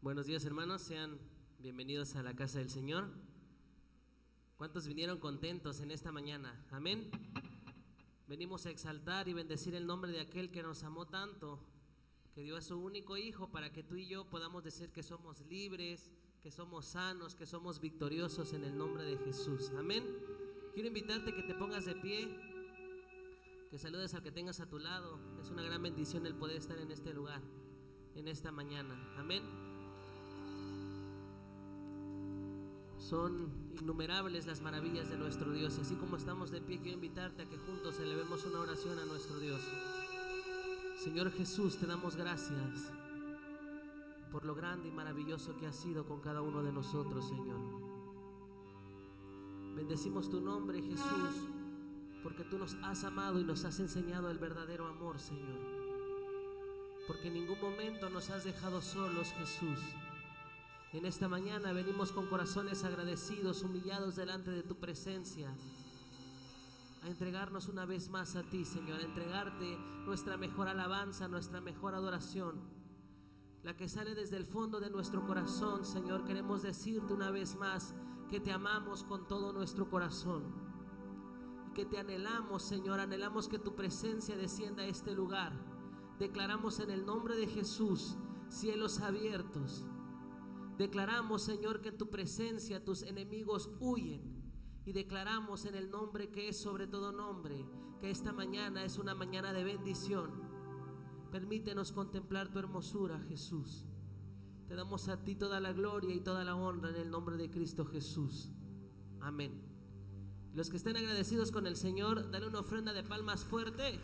Buenos días, hermanos, sean bienvenidos a la casa del Señor. ¿Cuántos vinieron contentos en esta mañana? Amén. Venimos a exaltar y bendecir el nombre de aquel que nos amó tanto, que dio a su único hijo para que tú y yo podamos decir que somos libres, que somos sanos, que somos victoriosos en el nombre de Jesús. Amén. Quiero invitarte que te pongas de pie, que saludes al que tengas a tu lado. Es una gran bendición el poder estar en este lugar, en esta mañana. Amén. Son innumerables las maravillas de nuestro Dios. Así como estamos de pie, quiero invitarte a que juntos elevemos una oración a nuestro Dios. Señor Jesús, te damos gracias por lo grande y maravilloso que has sido con cada uno de nosotros, Señor. Bendecimos tu nombre, Jesús, porque tú nos has amado y nos has enseñado el verdadero amor, Señor. Porque en ningún momento nos has dejado solos, Jesús. En esta mañana venimos con corazones agradecidos, humillados delante de tu presencia, a entregarnos una vez más a ti, Señor, a entregarte nuestra mejor alabanza, nuestra mejor adoración, la que sale desde el fondo de nuestro corazón, Señor. Queremos decirte una vez más que te amamos con todo nuestro corazón, que te anhelamos, Señor, anhelamos que tu presencia descienda a este lugar. Declaramos en el nombre de Jesús cielos abiertos. Declaramos, Señor, que en tu presencia tus enemigos huyen. Y declaramos en el nombre que es sobre todo nombre, que esta mañana es una mañana de bendición. Permítenos contemplar tu hermosura, Jesús. Te damos a ti toda la gloria y toda la honra en el nombre de Cristo Jesús. Amén. Los que estén agradecidos con el Señor, dale una ofrenda de palmas fuerte.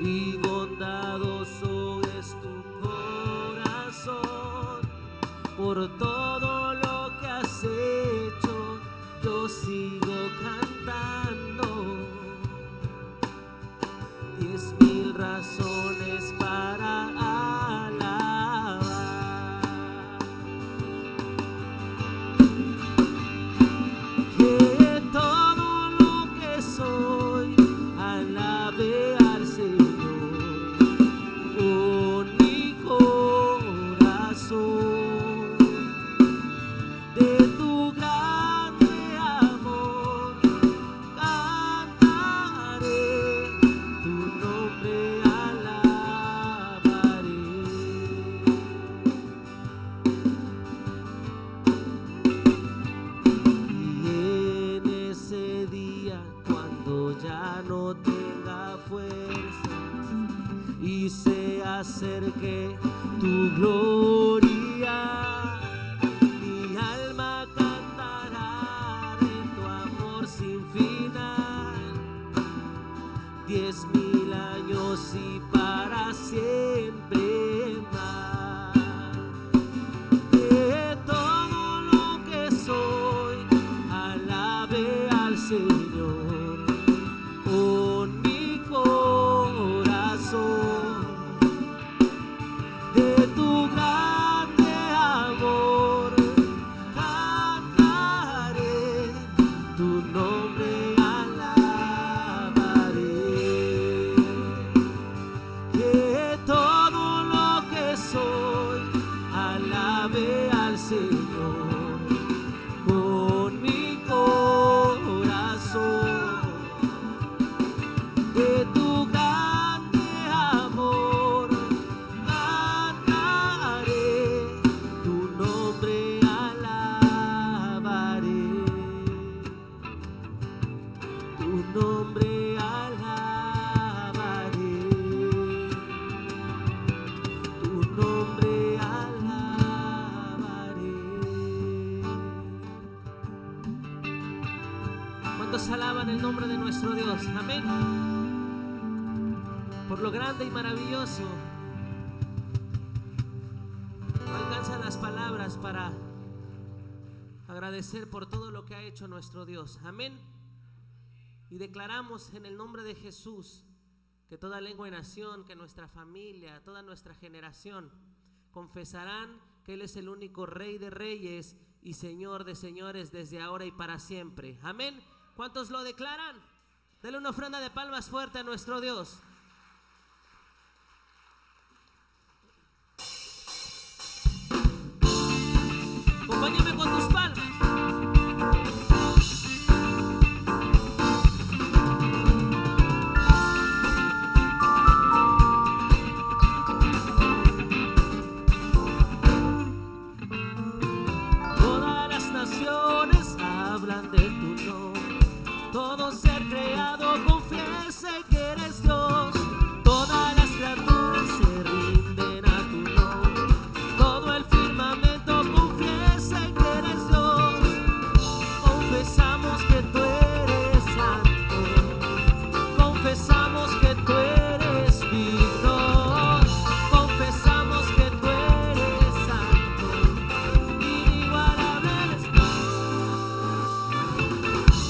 Y bondadoso es tu corazón. Por todo lo que has hecho, yo sigo cantando. 10,000 razones para alabar. Que todo lo que soy alabe al Señor. Ya no tenga fuerza y sea acerque tu gloria. Mi alma cantará de tu amor sin final. 10,000 años y para siempre más. De todo lo que soy, alabe al Señor con mi corazón. De tu grande amor cantaré, tu nombre alabaré. Que todo lo que soy, alabe al Señor con mi corazón. De tu grande amor cantaré, tu nombre alabaré, tu nombre alabaré, tu nombre alabaré. ¿Cuántos alaban el nombre de nuestro Dios? Amén. Por lo grande y maravilloso. No alcanzan las palabras para agradecer por todo lo que ha hecho nuestro Dios. Amén. Y declaramos en el nombre de Jesús que toda lengua y nación, que nuestra familia, toda nuestra generación confesarán que Él es el único Rey de reyes y Señor de señores desde ahora y para siempre. Amén. ¿Cuántos lo declaran? Denle una ofrenda de palmas fuerte a nuestro Dios. Acompáñame con tus palmas. Todas las naciones hablan de tu nombre, todo ser creado confiese que eres Dios. Todas las criaturas se rinden a tu nombre, todo el firmamento confiese que eres Dios. Confesamos que tú eres santo, confesamos que tú eres digno, confesamos que tú eres santo, inigualable eres tú.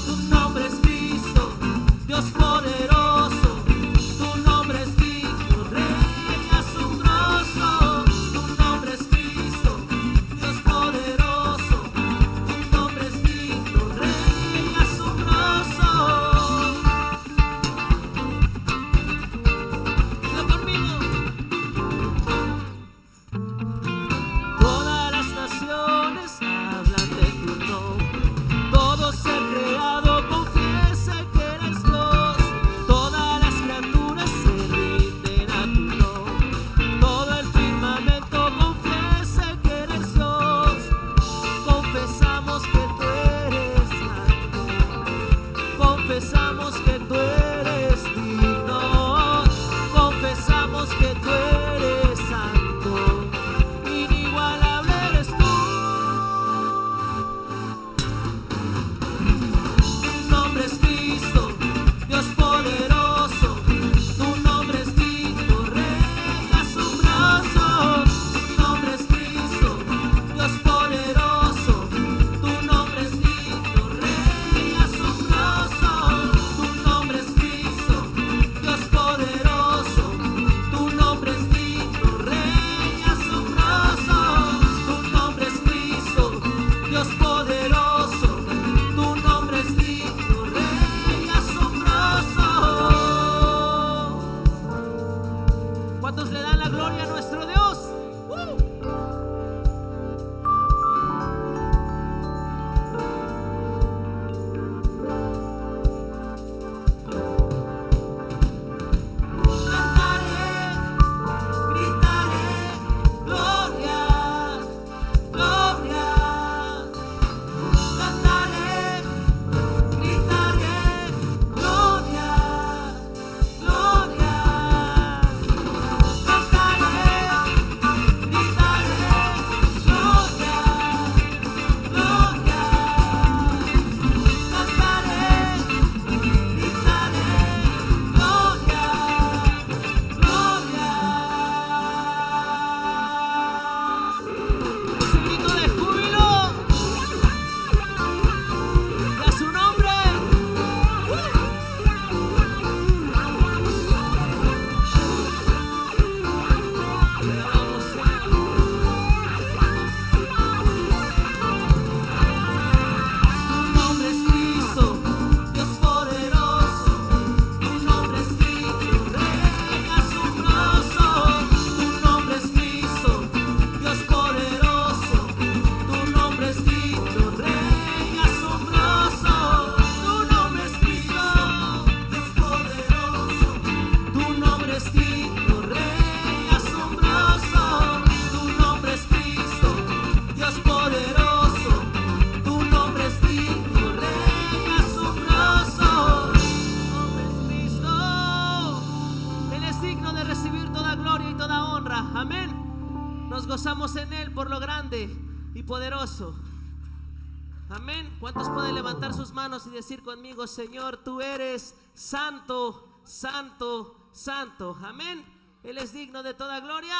Tu nombre es Cristo, Dios poderoso, tu nombre es digno, Rey asombroso. Tu nombre es Cristo, Dios poderoso, tu nombre es digno, Rey asombroso. Dilo conmigo. Todas las naciones hablan de tu nombre, todo ser creado confiesa que eres Dios. Todas las criaturas se rinden a tu nombre, todo el firmamento confiesa que eres Dios. Confesamos que tú eres santo, confesamos que tú eres digno, confesamos que tú eres santo, inigualable eres tú. Tu nombre es Cristo, Dios poderoso, tu nombre es digno, Rey asombroso. Tu nombre es Cristo, Dios poderoso, tu nombre es digno, Rey asombroso. Tu nombre es Cristo, Dios poderoso, tu nombre es digno, Rey asombroso. Tu nombre es Cristo, Dios poderoso, tu nombre es digno, Rey asombroso. ¿Cuántos le dan la gloria a nuestro Dios? Cantaré, gritaré, gloria, gloria. Cantaré, gritaré, gloria, gloria. Cantaré, recibir toda gloria y toda honra. Amén. Nos gozamos en Él por lo grande y poderoso. Amén. ¿Cuántos pueden levantar sus manos y decir conmigo: Señor, tú eres santo, santo, santo? Amén. Él es digno de toda gloria.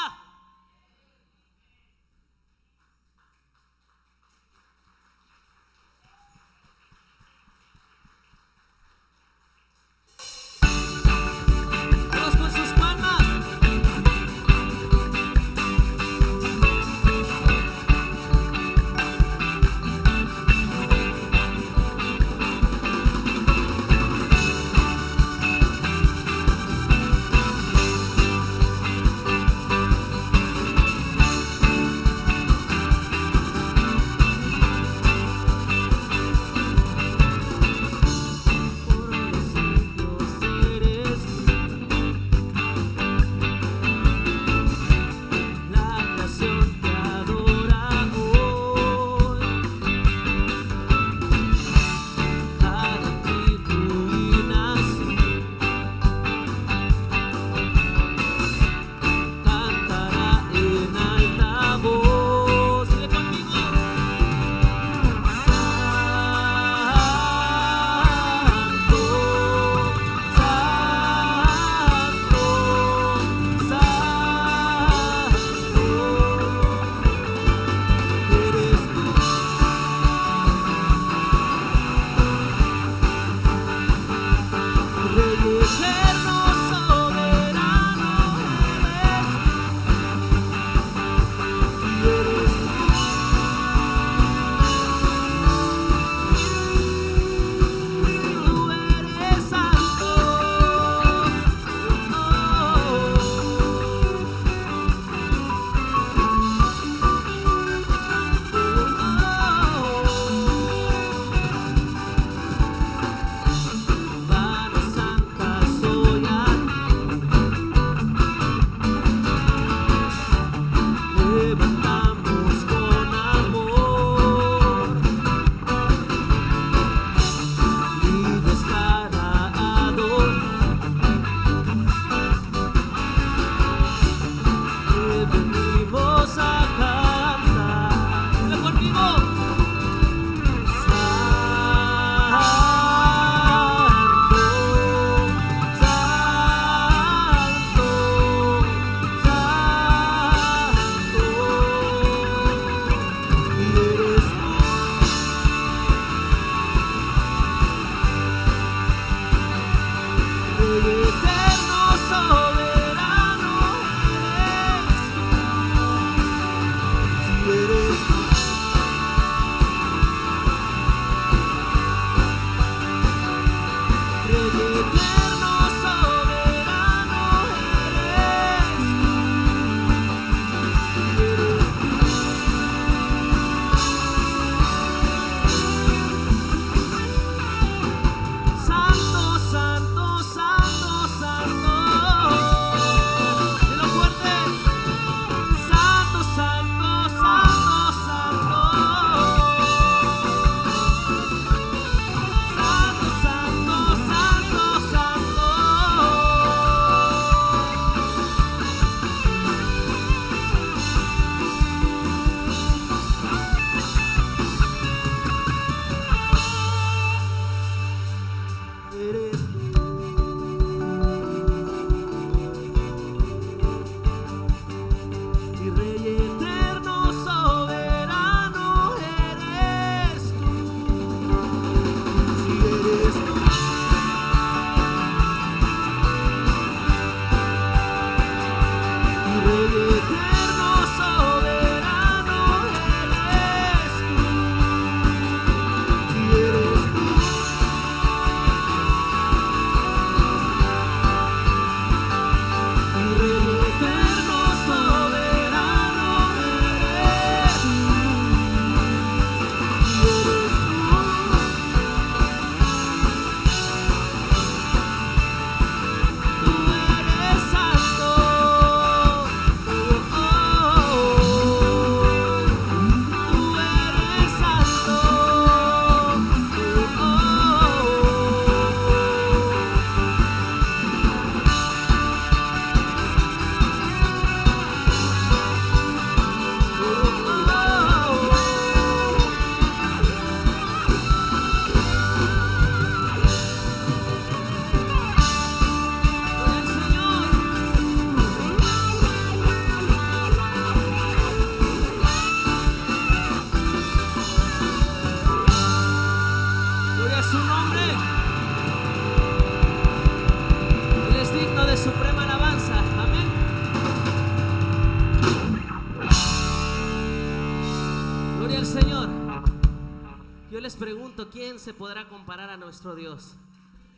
Yo les pregunto, ¿quién se podrá comparar a nuestro Dios?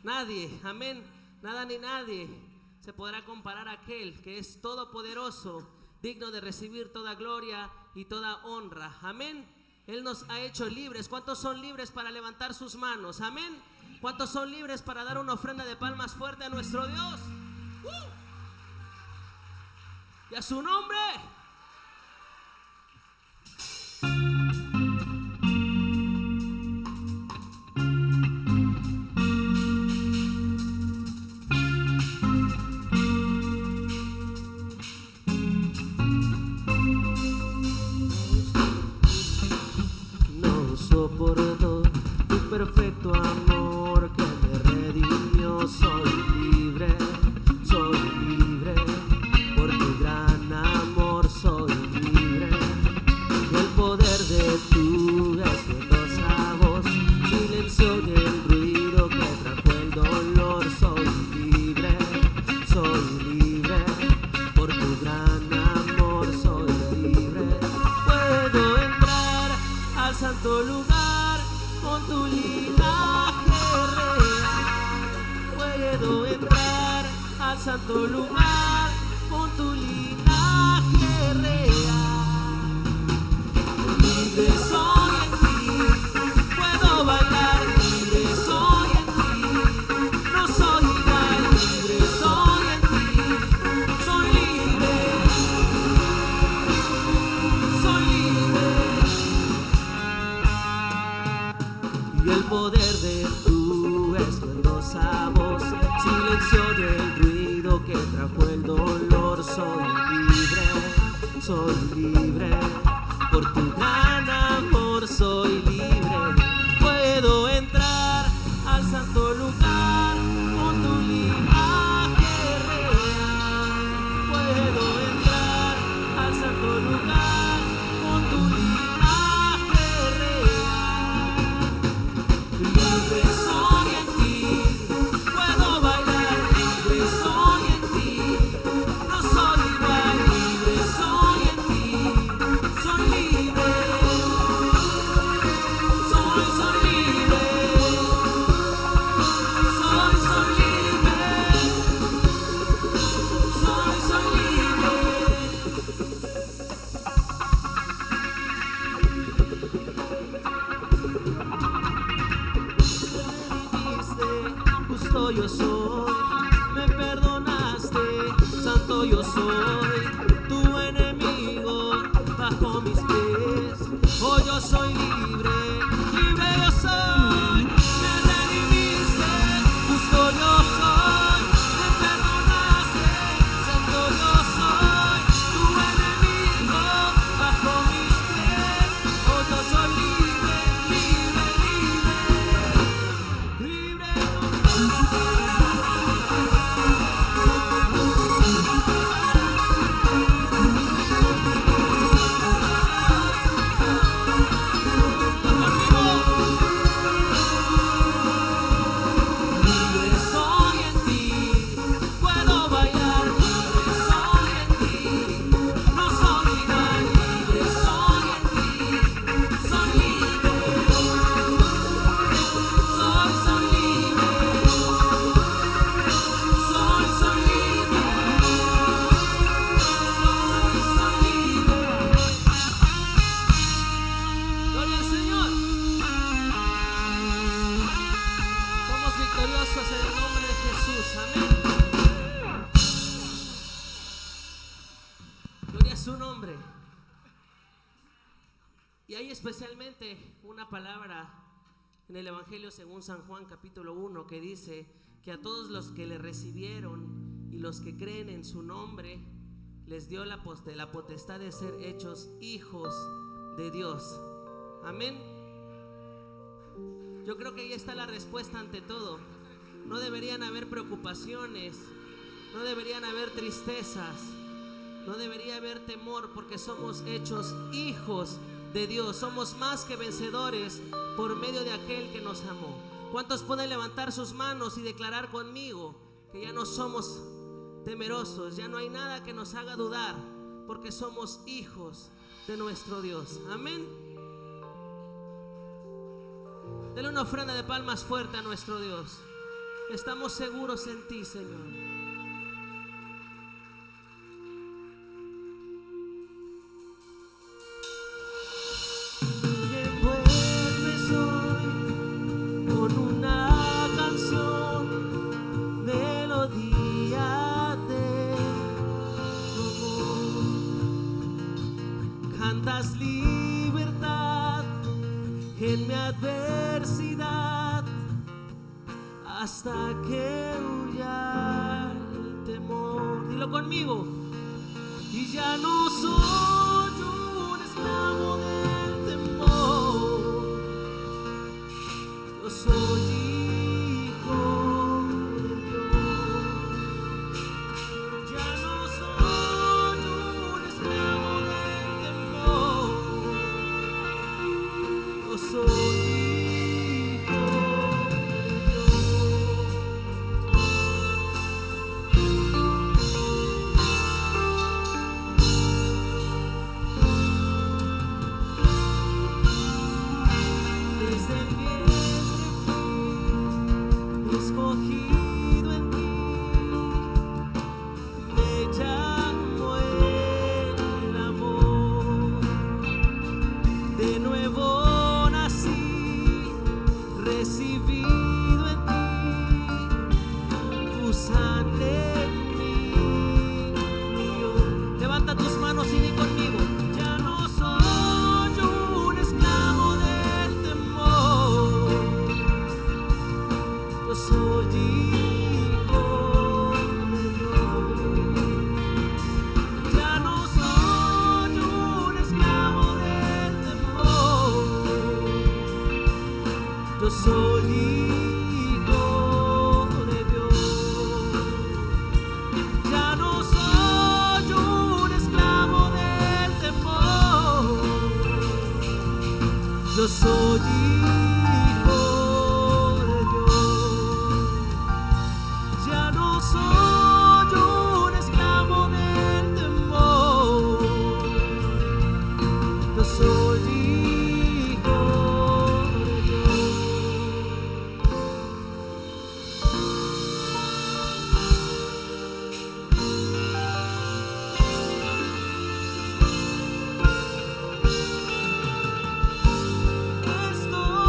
Nadie, amén. Nada ni nadie se podrá comparar a aquel que es todopoderoso, digno de recibir toda gloria y toda honra. Amén. Él nos ha hecho libres. ¿Cuántos son libres para levantar sus manos? Amén. ¿Cuántos son libres para dar una ofrenda de palmas fuerte a nuestro Dios? Y a su nombre. No soporto tu perfecto amor que me redimió. Soy libre, por tu gran amor soy libre. Y el poder de tu estruendosa voz silenció el ruido que trajo el dolor. Soy libre, por tu gran amor soy libre. Puedo entrar al santo lugar con tu linaje real. Puedo entrar al santo lugar con tu linaje real. Libre soy en ti, puedo bailar. Libre soy en ti, no soy igual. Libre soy en ti, soy libre, soy libre. Y el poder de tu estruendosa voz silenció el ruido que trajo el dolor. Soy libre, por tu gran amor soy libre. Puedo entrar al santo lugar con tu linaje real. Puedo entrar al santo lugar con tu linaje real. Libre soy en ti, puedo bailar. Libre soy en ti, no soy igual. Libre soy en ti, soy libre. Soy libre. Soy libre. Soy libre. Justo yo soy, me perdonaste, santo yo soy, tu enemigo bajo mis pies. Hoy yo soy libre, libre yo soy, me redimiste, justo yo soy, me perdonaste, santo yo soy, tu enemigo bajo mis pies. Hoy yo soy libre, libre, libre, libre yo soy. Libre soy en ti, puedo bailar. Libre soy en ti, no soy igual. Libre soy en ti, soy libre. Soy libre. Soy libre. Soy libre. Gloria al Señor. Somos victoriosos en el nombre de Jesús. Amén. Gloria a su nombre. Y hay especialmente una palabra en el Evangelio según San Juan capítulo 1 que dice que a todos los que le recibieron y los que creen en su nombre les dio la potestad de ser hechos hijos de Dios. Amén. Yo creo que ahí está la respuesta ante todo. No deberían haber preocupaciones, no deberían haber tristezas, no debería haber temor, porque somos hechos hijos de Dios. Somos más que vencedores por medio de aquel que nos amó. ¿Cuántos pueden levantar sus manos y declarar conmigo que ya no somos temerosos, ya no hay nada que nos haga dudar, porque somos hijos de nuestro Dios? Amén. Dele una ofrenda de palmas fuerte a nuestro Dios. Estamos seguros en ti, Señor. Libertad en mi adversidad hasta que huya el temor. Dilo conmigo. Y ya no soy un esclavo del temor, yo soy hijo de Dios. Ya no soy un esclavo del temor, yo soy hijo de Desde el vientre fui escogido en ti, me llamó el amor. De nuevo nací, recibido en ti, tu sangre en mí fluyó. Levanta tus manos y di conmigo. Ya no soy un esclavo del temor, yo soy hijo de Dios. Ya no soy un esclavo del temor, yo soy hijo de Dios. Ya no soy un esclavo del temor, yo soy hijo de Dios. Ya no soy un esclavo del temor, yo soy hijo de Dios. Estoy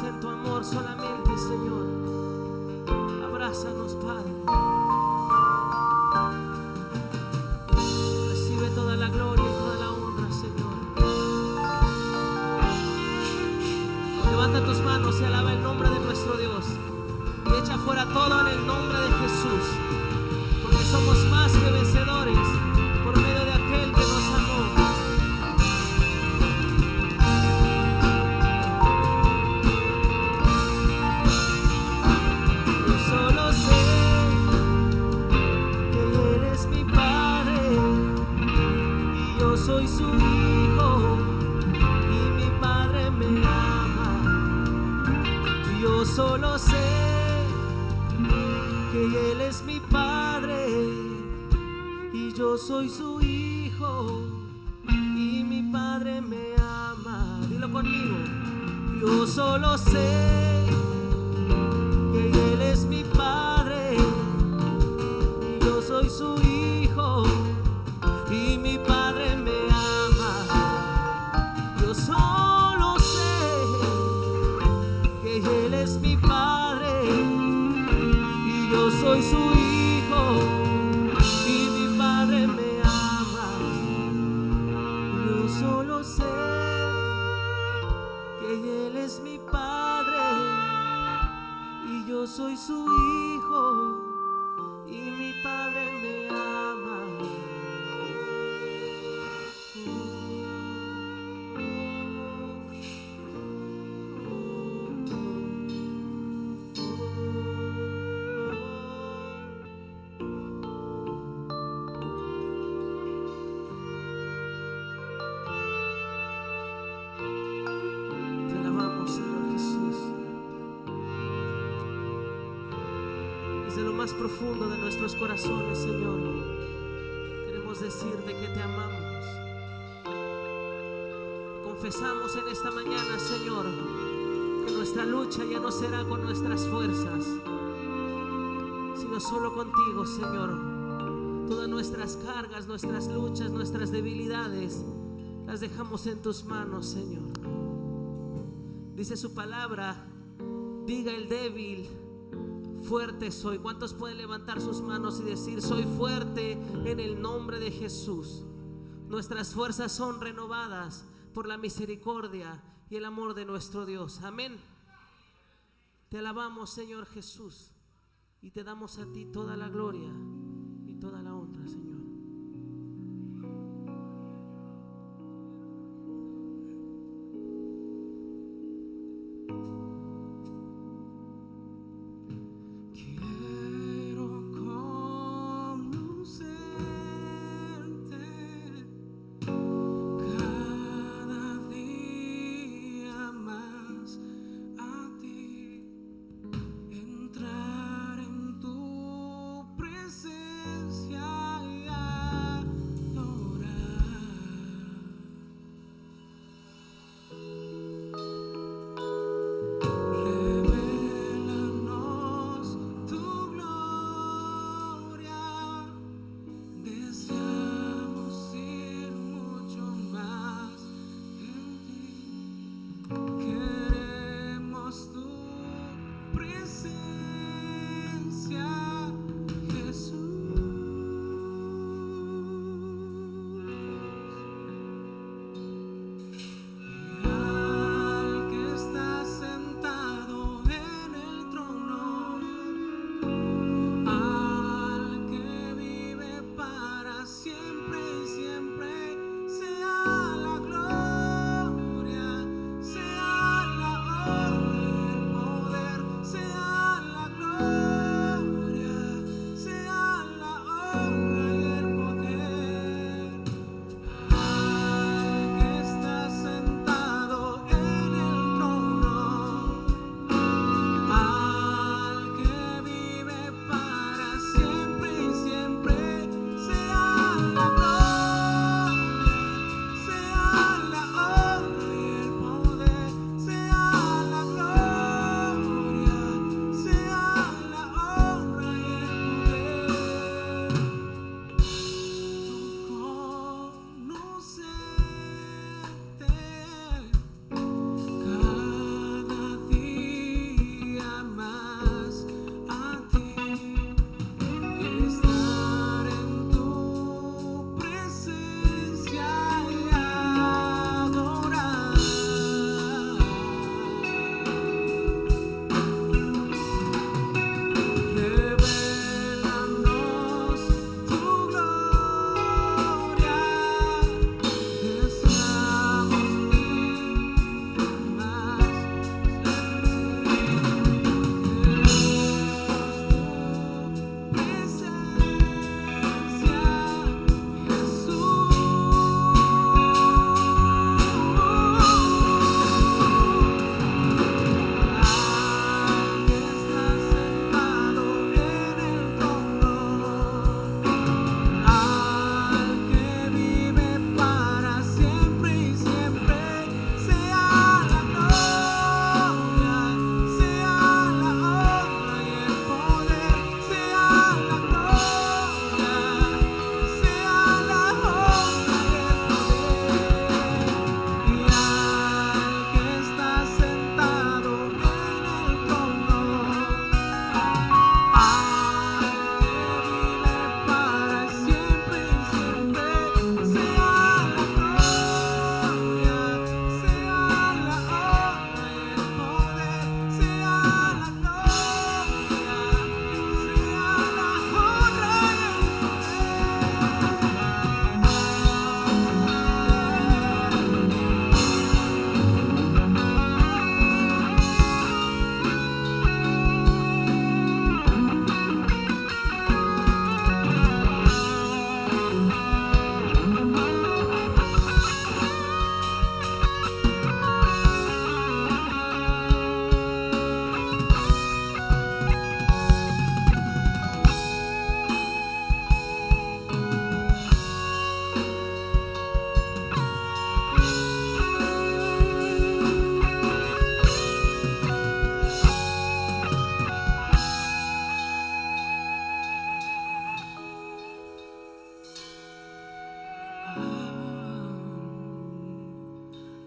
en tu amor solamente, Señor. Abrázanos, Padre. Recibe toda la gloria y toda la honra, Señor. Levanta tus manos y alaba el nombre de nuestro Dios. Y echa fuera todo en el nombre de Jesús. Porque somos más que vencedores por medio de aquel que nos amó. Soy su hijo y mi Padre me ama. Yo solo sé que Él es mi Padre y yo soy su hijo y mi Padre me ama. Dilo conmigo. Yo solo sé que Él es mi Padre y yo soy su hijo y mi Padre me ama. Yo solo sé que Él es mi Padre y yo soy su hijo y mi Padre me ama. Yo solo sé que Él es mi Padre y yo soy su hijo y mi Padre me ama. Más profundo de nuestros corazones, Señor, queremos decirte que te amamos. Confesamos en esta mañana, Señor, que nuestra lucha ya no será con nuestras fuerzas, sino solo contigo, Señor. Todas nuestras cargas, nuestras luchas, nuestras debilidades las dejamos en tus manos, Señor. Dice su palabra: diga el débil, fuerte soy. ¿Cuántos pueden levantar sus manos y decir: soy fuerte en el nombre de Jesús? Nuestras fuerzas son renovadas por la misericordia y el amor de nuestro Dios. Amén. Te alabamos, Señor Jesús, y te damos a ti toda la gloria y toda la honra, Señor. Entrar en tu presencia.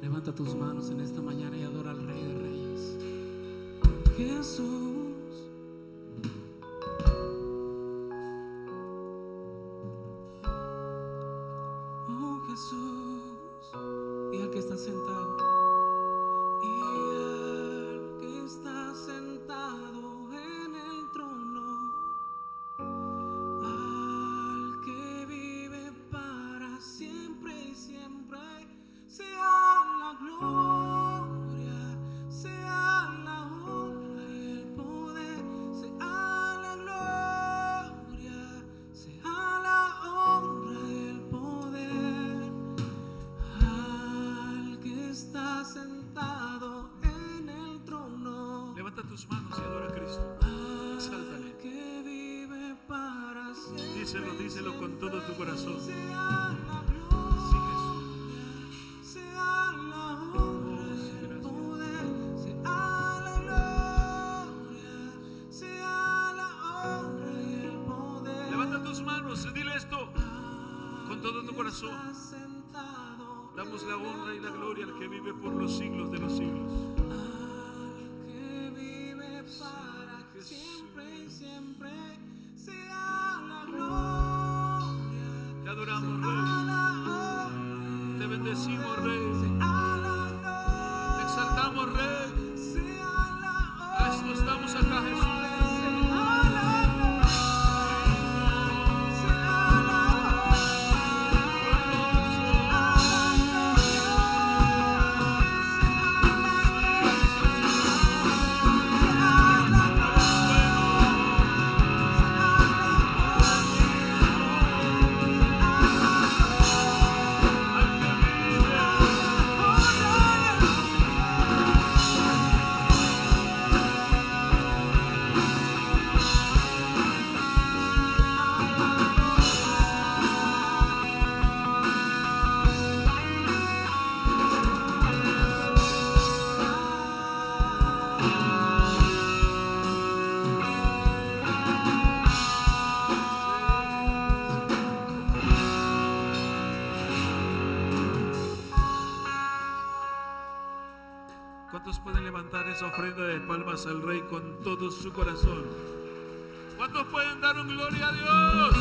Levanta tus manos en esta mañana y adora al Rey de Reyes. Jesús. Oh Jesús. Y al que está sentado. Y al que está sentado en el trono. Al que vive para siempre y siempre. Sea la gloria, sea la honra y el poder, sea la gloria, sea la honra y el poder, al que está sentado en el trono. Levanta tus manos y adora a Cristo. Exáltale. Al que vive para siempre. Díselo con todo tu corazón. Sea la dile esto con todo tu corazón. Damos la honra y la gloria al que vive por los siglos de los siglos. Al que vive para siempre y siempre, sea la gloria. Te adoramos, Rey. Te bendecimos, Rey. Te exaltamos, Rey. A esto estamos acá, Jesús. ¿Cuántos pueden levantar esa ofrenda de palmas al Rey con todo su corazón? ¿Cuántos pueden dar un gloria a Dios?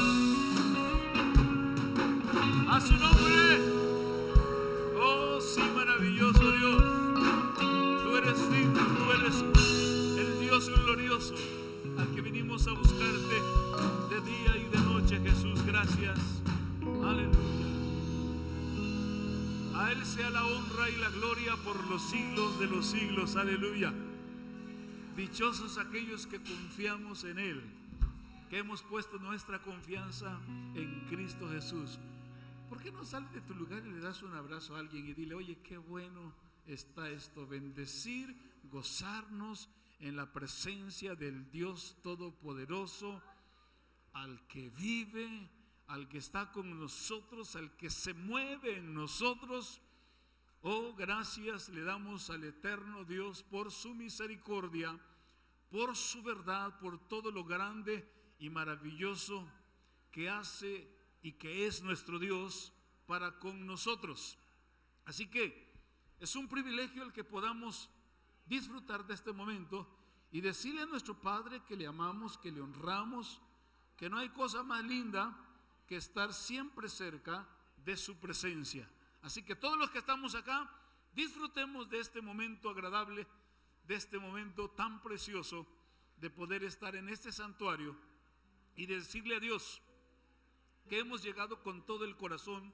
A su nombre. Oh, sí, maravilloso Dios. Tú eres digno, tú eres el Dios glorioso al que vinimos a buscarte de día y de noche, Jesús. Gracias. Aleluya. A Él sea la honra y la gloria por los siglos de los siglos. Aleluya. Dichosos aquellos que confiamos en Él, que hemos puesto nuestra confianza en Cristo Jesús. ¿Por qué no sales de tu lugar y le das un abrazo a alguien y dile: oye, qué bueno está esto? Bendecir, gozarnos en la presencia del Dios Todopoderoso, al que vive, al que está con nosotros, al que se mueve en nosotros. Oh, gracias le damos al eterno Dios por su misericordia, por su verdad, por todo lo grande y maravilloso que hace y que es nuestro Dios para con nosotros. Así que es un privilegio el que podamos disfrutar de este momento y decirle a nuestro Padre que le amamos, que le honramos, que no hay cosa más linda que estar siempre cerca de su presencia. Así que todos los que estamos acá, disfrutemos de este momento agradable, de este momento tan precioso de poder estar en este santuario y decirle a Dios que hemos llegado con todo el corazón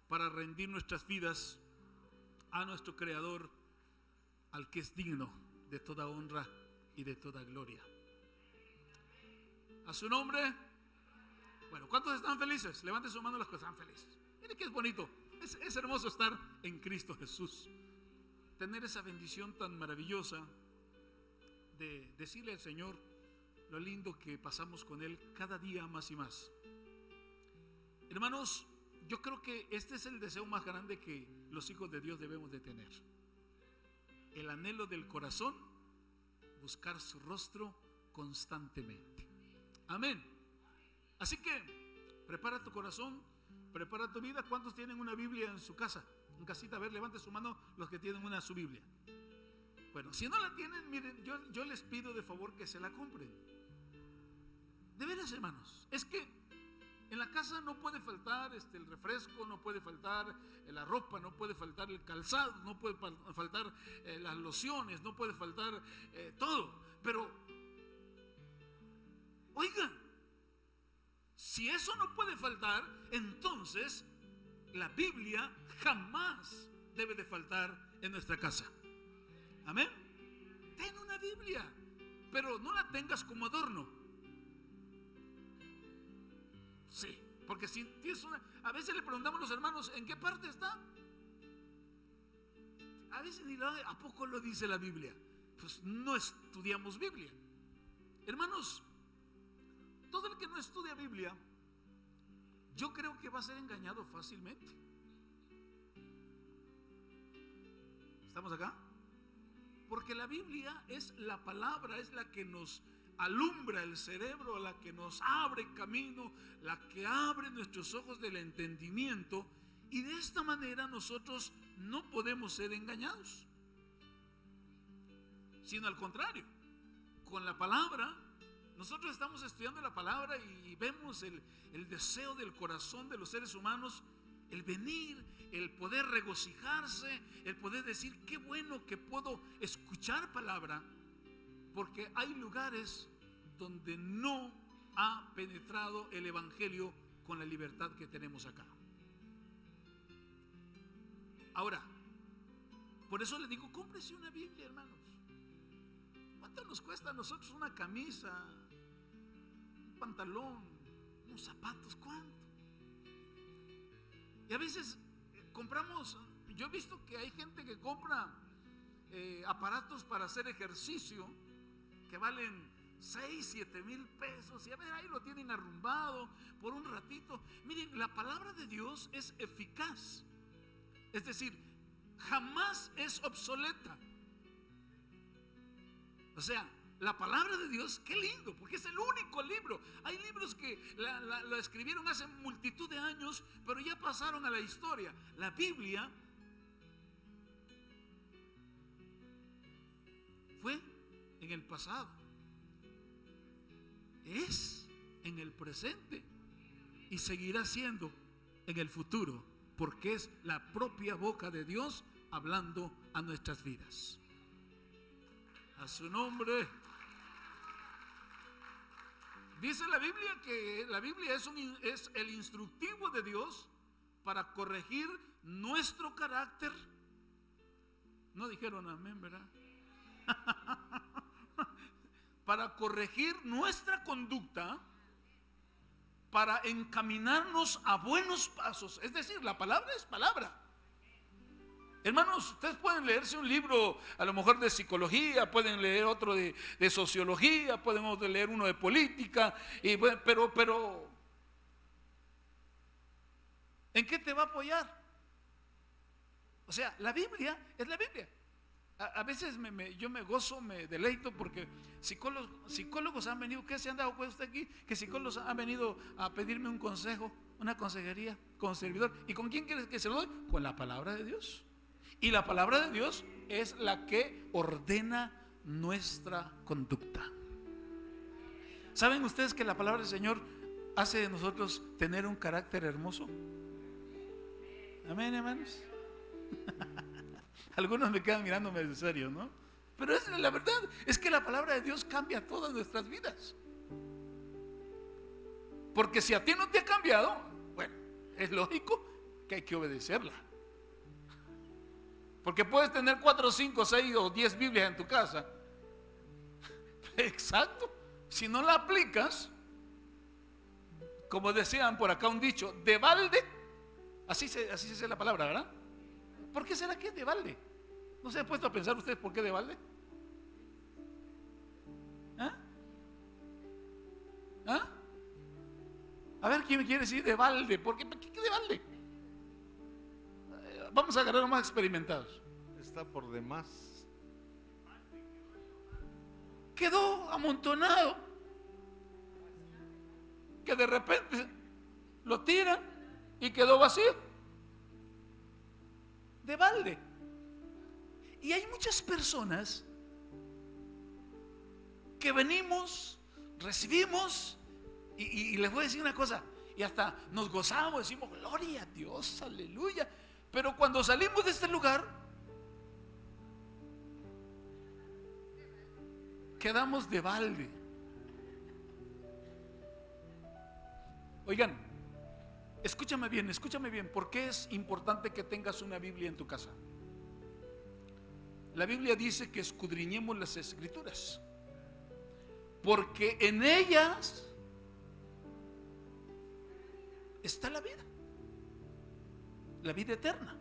para rendir nuestras vidas a nuestro Creador, al que es digno de toda honra y de toda gloria. A su nombre. Bueno, ¿cuántos están felices? Levanten su mano los que están felices. Miren que es bonito, es hermoso estar en Cristo Jesús. Tener esa bendición tan maravillosa de decirle al Señor lo lindo que pasamos con Él cada día más y más. Hermanos, yo creo que este es el deseo más grande que los hijos de Dios debemos de tener. El anhelo del corazón, buscar su rostro constantemente. Amén. Así que prepara tu corazón, prepara tu vida. ¿Cuántos tienen una Biblia en su casa? En casita, a ver, levante su mano los que tienen su Biblia. Bueno, si no la tienen, miren, yo les pido de favor que se la compren. De veras, hermanos, es que en la casa no puede faltar el refresco, no puede faltar la ropa, no puede faltar el calzado, no puede faltar las lociones, no puede faltar todo. Pero, oiga, si eso no puede faltar, entonces la Biblia jamás debe de faltar en nuestra casa. Amén. Ten una Biblia, pero no la tengas como adorno. Sí, porque si tienes una, a veces le preguntamos a los hermanos, ¿en qué parte está? A veces ni ¿a poco lo dice la Biblia? Pues no estudiamos Biblia. Hermanos, todo el que no estudia Biblia, yo creo que va a ser engañado fácilmente. ¿Estamos acá? Porque la Biblia es la palabra, es la que nos alumbra el cerebro, la que nos abre camino, la que abre nuestros ojos del entendimiento, y de esta manera nosotros no podemos ser engañados, sino al contrario. Con la palabra, nosotros estamos estudiando la palabra y vemos el deseo del corazón de los seres humanos, el venir, el poder regocijarse, el poder decir qué bueno que puedo escuchar palabra, porque hay lugares donde no ha penetrado el evangelio con la libertad que tenemos acá. Ahora, por eso les digo, cómprese una Biblia, hermanos. ¿Cuánto nos cuesta a nosotros una camisa, un pantalón, unos zapatos? ¿Cuánto? Y a veces compramos, yo he visto que hay gente que compra aparatos para hacer ejercicio que valen 6, 7 mil pesos, y a ver, ahí lo tienen arrumbado por un ratito. Miren, la palabra de Dios es eficaz, es decir, jamás es obsoleta. O sea, la palabra de Dios, qué lindo, porque es el único libro. Hay libros que lo escribieron hace multitud de años, pero ya pasaron a la historia. La Biblia fue en el pasado, es en el presente y seguirá siendo en el futuro, porque es la propia boca de Dios hablando a nuestras vidas. A su nombre. Dice la Biblia que la Biblia es el instructivo de Dios para corregir nuestro carácter. No dijeron amén, ¿verdad? Para corregir nuestra conducta, para encaminarnos a buenos pasos. Es decir, la palabra es palabra. Hermanos, ustedes pueden leerse un libro a lo mejor de psicología, pueden leer otro de sociología, pueden leer uno de política, pero ¿en qué te va a apoyar? O sea, la Biblia es la Biblia. A veces yo me gozo, me deleito, porque psicólogos han venido. ¿Qué se han dado cuenta aquí? Que psicólogos han venido a pedirme un consejo, una consejería con servidor. ¿Y con quién quieres que se lo doy? Con la palabra de Dios. Y la palabra de Dios es la que ordena nuestra conducta. ¿Saben ustedes que la palabra del Señor hace de nosotros tener un carácter hermoso? Amén, hermanos. Algunos me quedan mirándome en serio, ¿no? Pero es la verdad, es que la palabra de Dios cambia todas nuestras vidas. Porque si a ti no te ha cambiado, bueno, es lógico que hay que obedecerla. Porque puedes tener 4, 5, 6 o 10 Biblias en tu casa. Exacto. Si no la aplicas, como decían por acá un dicho, de balde, así se dice la palabra, ¿verdad? ¿Por qué será que es de balde? ¿No se han puesto a pensar ustedes por qué de balde? A ver, ¿quién me quiere decir de balde? ¿Por qué de balde? Vamos a agarrar a los más experimentados. Está por demás. Quedó amontonado, que de repente lo tiran y quedó vacío. De balde. Y hay muchas personas que venimos, recibimos, y les voy a decir una cosa, y hasta nos gozamos, decimos gloria a Dios, aleluya. Pero cuando salimos de este lugar, quedamos de balde. Oigan, escúchame bien, ¿por qué es importante que tengas una Biblia en tu casa? La Biblia dice que escudriñemos las Escrituras, porque en ellas está la vida eterna.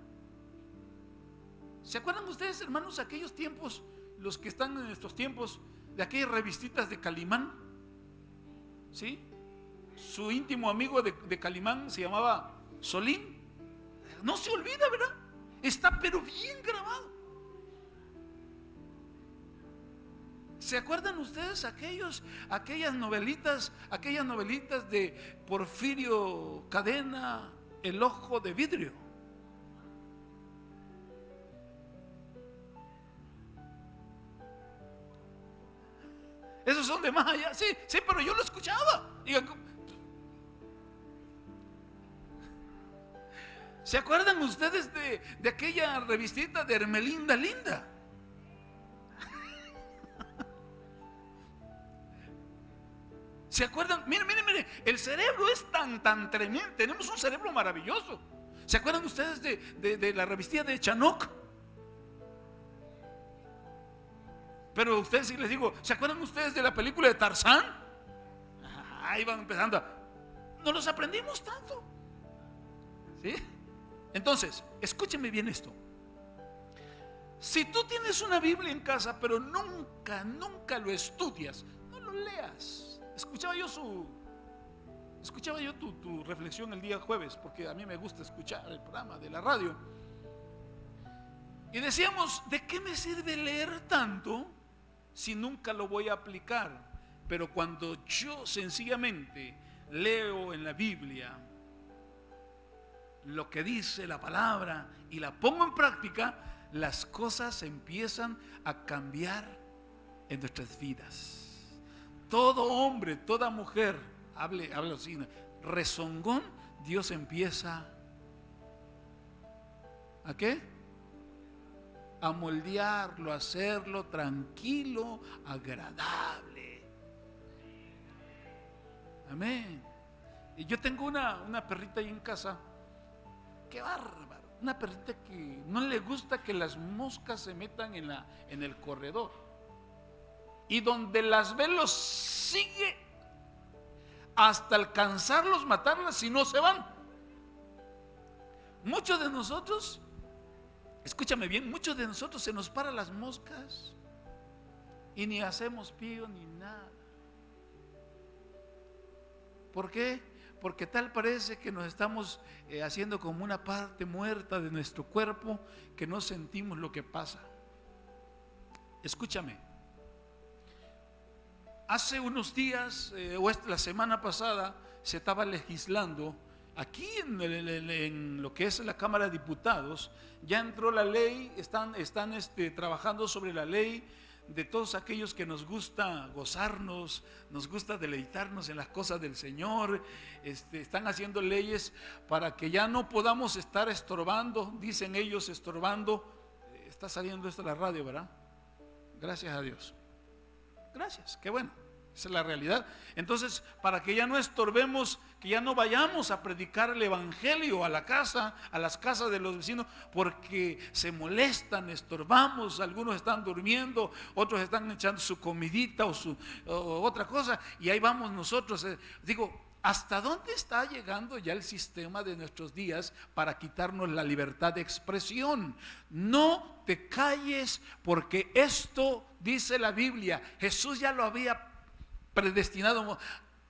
¿Se acuerdan ustedes, hermanos, aquellos tiempos, los que están en estos tiempos, de aquellas revistitas de Calimán? ¿Sí? Su íntimo amigo de Calimán se llamaba Solín. No se olvida, ¿verdad? Está pero bien grabado. ¿Se acuerdan ustedes aquellas novelitas de Porfirio Cadena, El ojo de vidrio? Esos son de más allá. Sí, pero yo lo escuchaba. ¿Se acuerdan ustedes de aquella revistita de Hermelinda Linda? ¿Se acuerdan? Mire, el cerebro es tan tremendo. Tenemos un cerebro maravilloso. ¿Se acuerdan ustedes de la revistilla de Chanoc? Pero ustedes, si les digo, ¿se acuerdan ustedes de la película de Tarzán? Ahí van empezando. No los aprendimos tanto. ¿Sí? Entonces, escúcheme bien esto. Si tú tienes una Biblia en casa, pero nunca lo estudias, no lo leas. Escuchaba yo tu reflexión el día jueves, porque a mí me gusta escuchar el programa de la radio. Y decíamos, ¿de qué me sirve leer tanto si nunca lo voy a aplicar? Pero cuando yo sencillamente leo en la Biblia lo que dice la palabra y la pongo en práctica, las cosas empiezan a cambiar en nuestras vidas. Todo hombre, toda mujer, hable así, rezongón, Dios empieza ¿a qué? A moldearlo, a hacerlo tranquilo, agradable. Amén. Y yo tengo una perrita ahí en casa. Qué bárbaro. Una perrita que no le gusta que las moscas se metan en el corredor. Y donde las ve los sigue hasta alcanzarlos, matarlas, si no se van. Muchos de nosotros, escúchame bien, muchos de nosotros se nos paran las moscas y ni hacemos pío ni nada. ¿Por qué? Porque tal parece que nos estamos haciendo como una parte muerta de nuestro cuerpo, que no sentimos lo que pasa. Escúchame. Hace unos días, la semana pasada, se estaba legislando aquí en lo que es la Cámara de Diputados. Ya entró la ley, están trabajando sobre la ley de todos aquellos que nos gusta gozarnos, nos gusta deleitarnos en las cosas del Señor. Están haciendo leyes para que ya no podamos estar estorbando, dicen ellos, estorbando. Está saliendo esto en la radio, ¿verdad? Gracias a Dios. Gracias, qué bueno, esa es la realidad. Entonces, para que ya no estorbemos, que ya no vayamos a predicar el evangelio a las casas de los vecinos, porque se molestan, estorbamos, algunos están durmiendo, otros están echando su comidita o otra cosa, y ahí vamos nosotros. Digo, ¿hasta dónde está llegando ya el sistema de nuestros días para quitarnos la libertad de expresión? No te calles, porque esto dice la Biblia. Jesús ya lo había predestinado.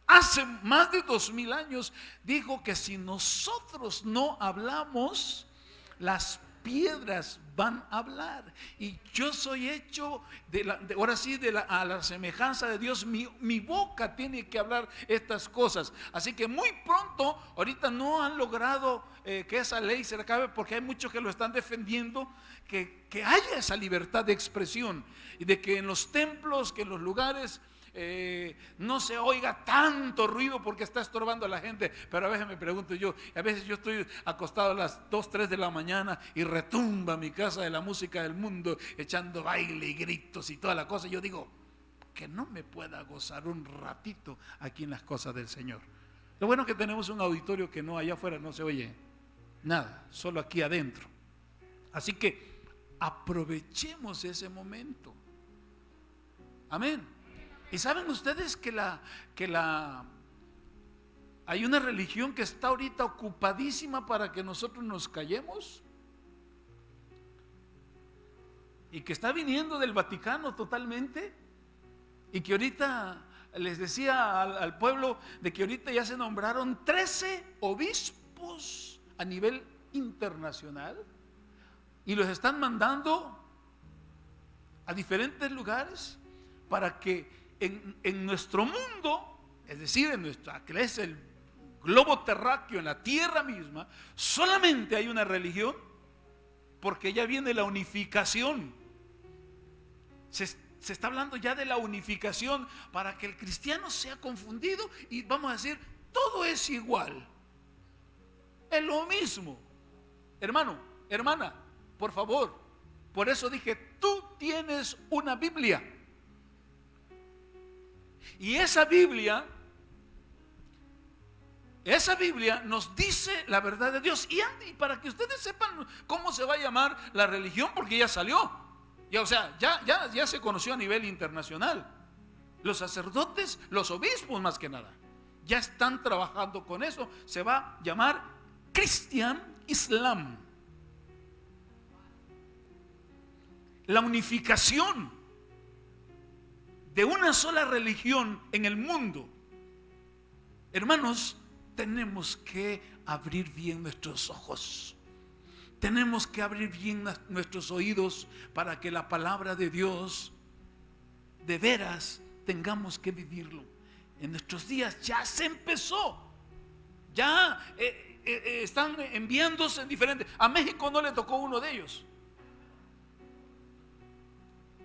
Hace más de 2000 años dijo que si nosotros no hablamos, las piedras van a hablar. Y yo soy hecho ahora sí, a la semejanza de Dios. Mi boca tiene que hablar estas cosas. Así que muy pronto, ahorita no han logrado que esa ley se acabe, porque hay muchos que lo están defendiendo, que haya esa libertad de expresión, y de que en los templos, que en los lugares no se oiga tanto ruido porque está estorbando a la gente. Pero a veces me pregunto yo, a veces yo estoy acostado a las 2, 3 de la mañana y retumba mi casa de la música del mundo, echando baile y gritos y toda la cosa, y yo digo, que no me pueda gozar un ratito aquí en las cosas del Señor. Lo bueno es que tenemos un auditorio que no, allá afuera no se oye nada, solo aquí adentro. Así que aprovechemos ese momento. Amén. Y saben ustedes que hay una religión que está ahorita ocupadísima para que nosotros nos callemos, y que está viniendo del Vaticano totalmente, y que ahorita les decía al pueblo de que ahorita ya se nombraron 13 obispos a nivel internacional, y los están mandando a diferentes lugares para que en nuestro mundo, es decir, que es el globo terráqueo, en la tierra misma, solamente hay una religión, porque ya viene la unificación. Se está hablando ya de la unificación, para que el cristiano sea confundido y vamos a decir, todo es igual, es lo mismo. Hermano, hermana, por favor, por eso dije, tú tienes una Biblia. Y esa Biblia nos dice la verdad de Dios. Y para que ustedes sepan cómo se va a llamar la religión, porque ya salió. Ya se conoció a nivel internacional. Los sacerdotes, los obispos más que nada, ya están trabajando con eso. Se va a llamar Christian Islam. La unificación de una sola religión en el mundo. Hermanos, tenemos que abrir bien nuestros ojos, tenemos que abrir bien nuestros oídos, para que la palabra de Dios de veras tengamos que vivirlo. En nuestros días ya se empezó, ya están enviándose en diferentes. A México no le tocó uno de ellos,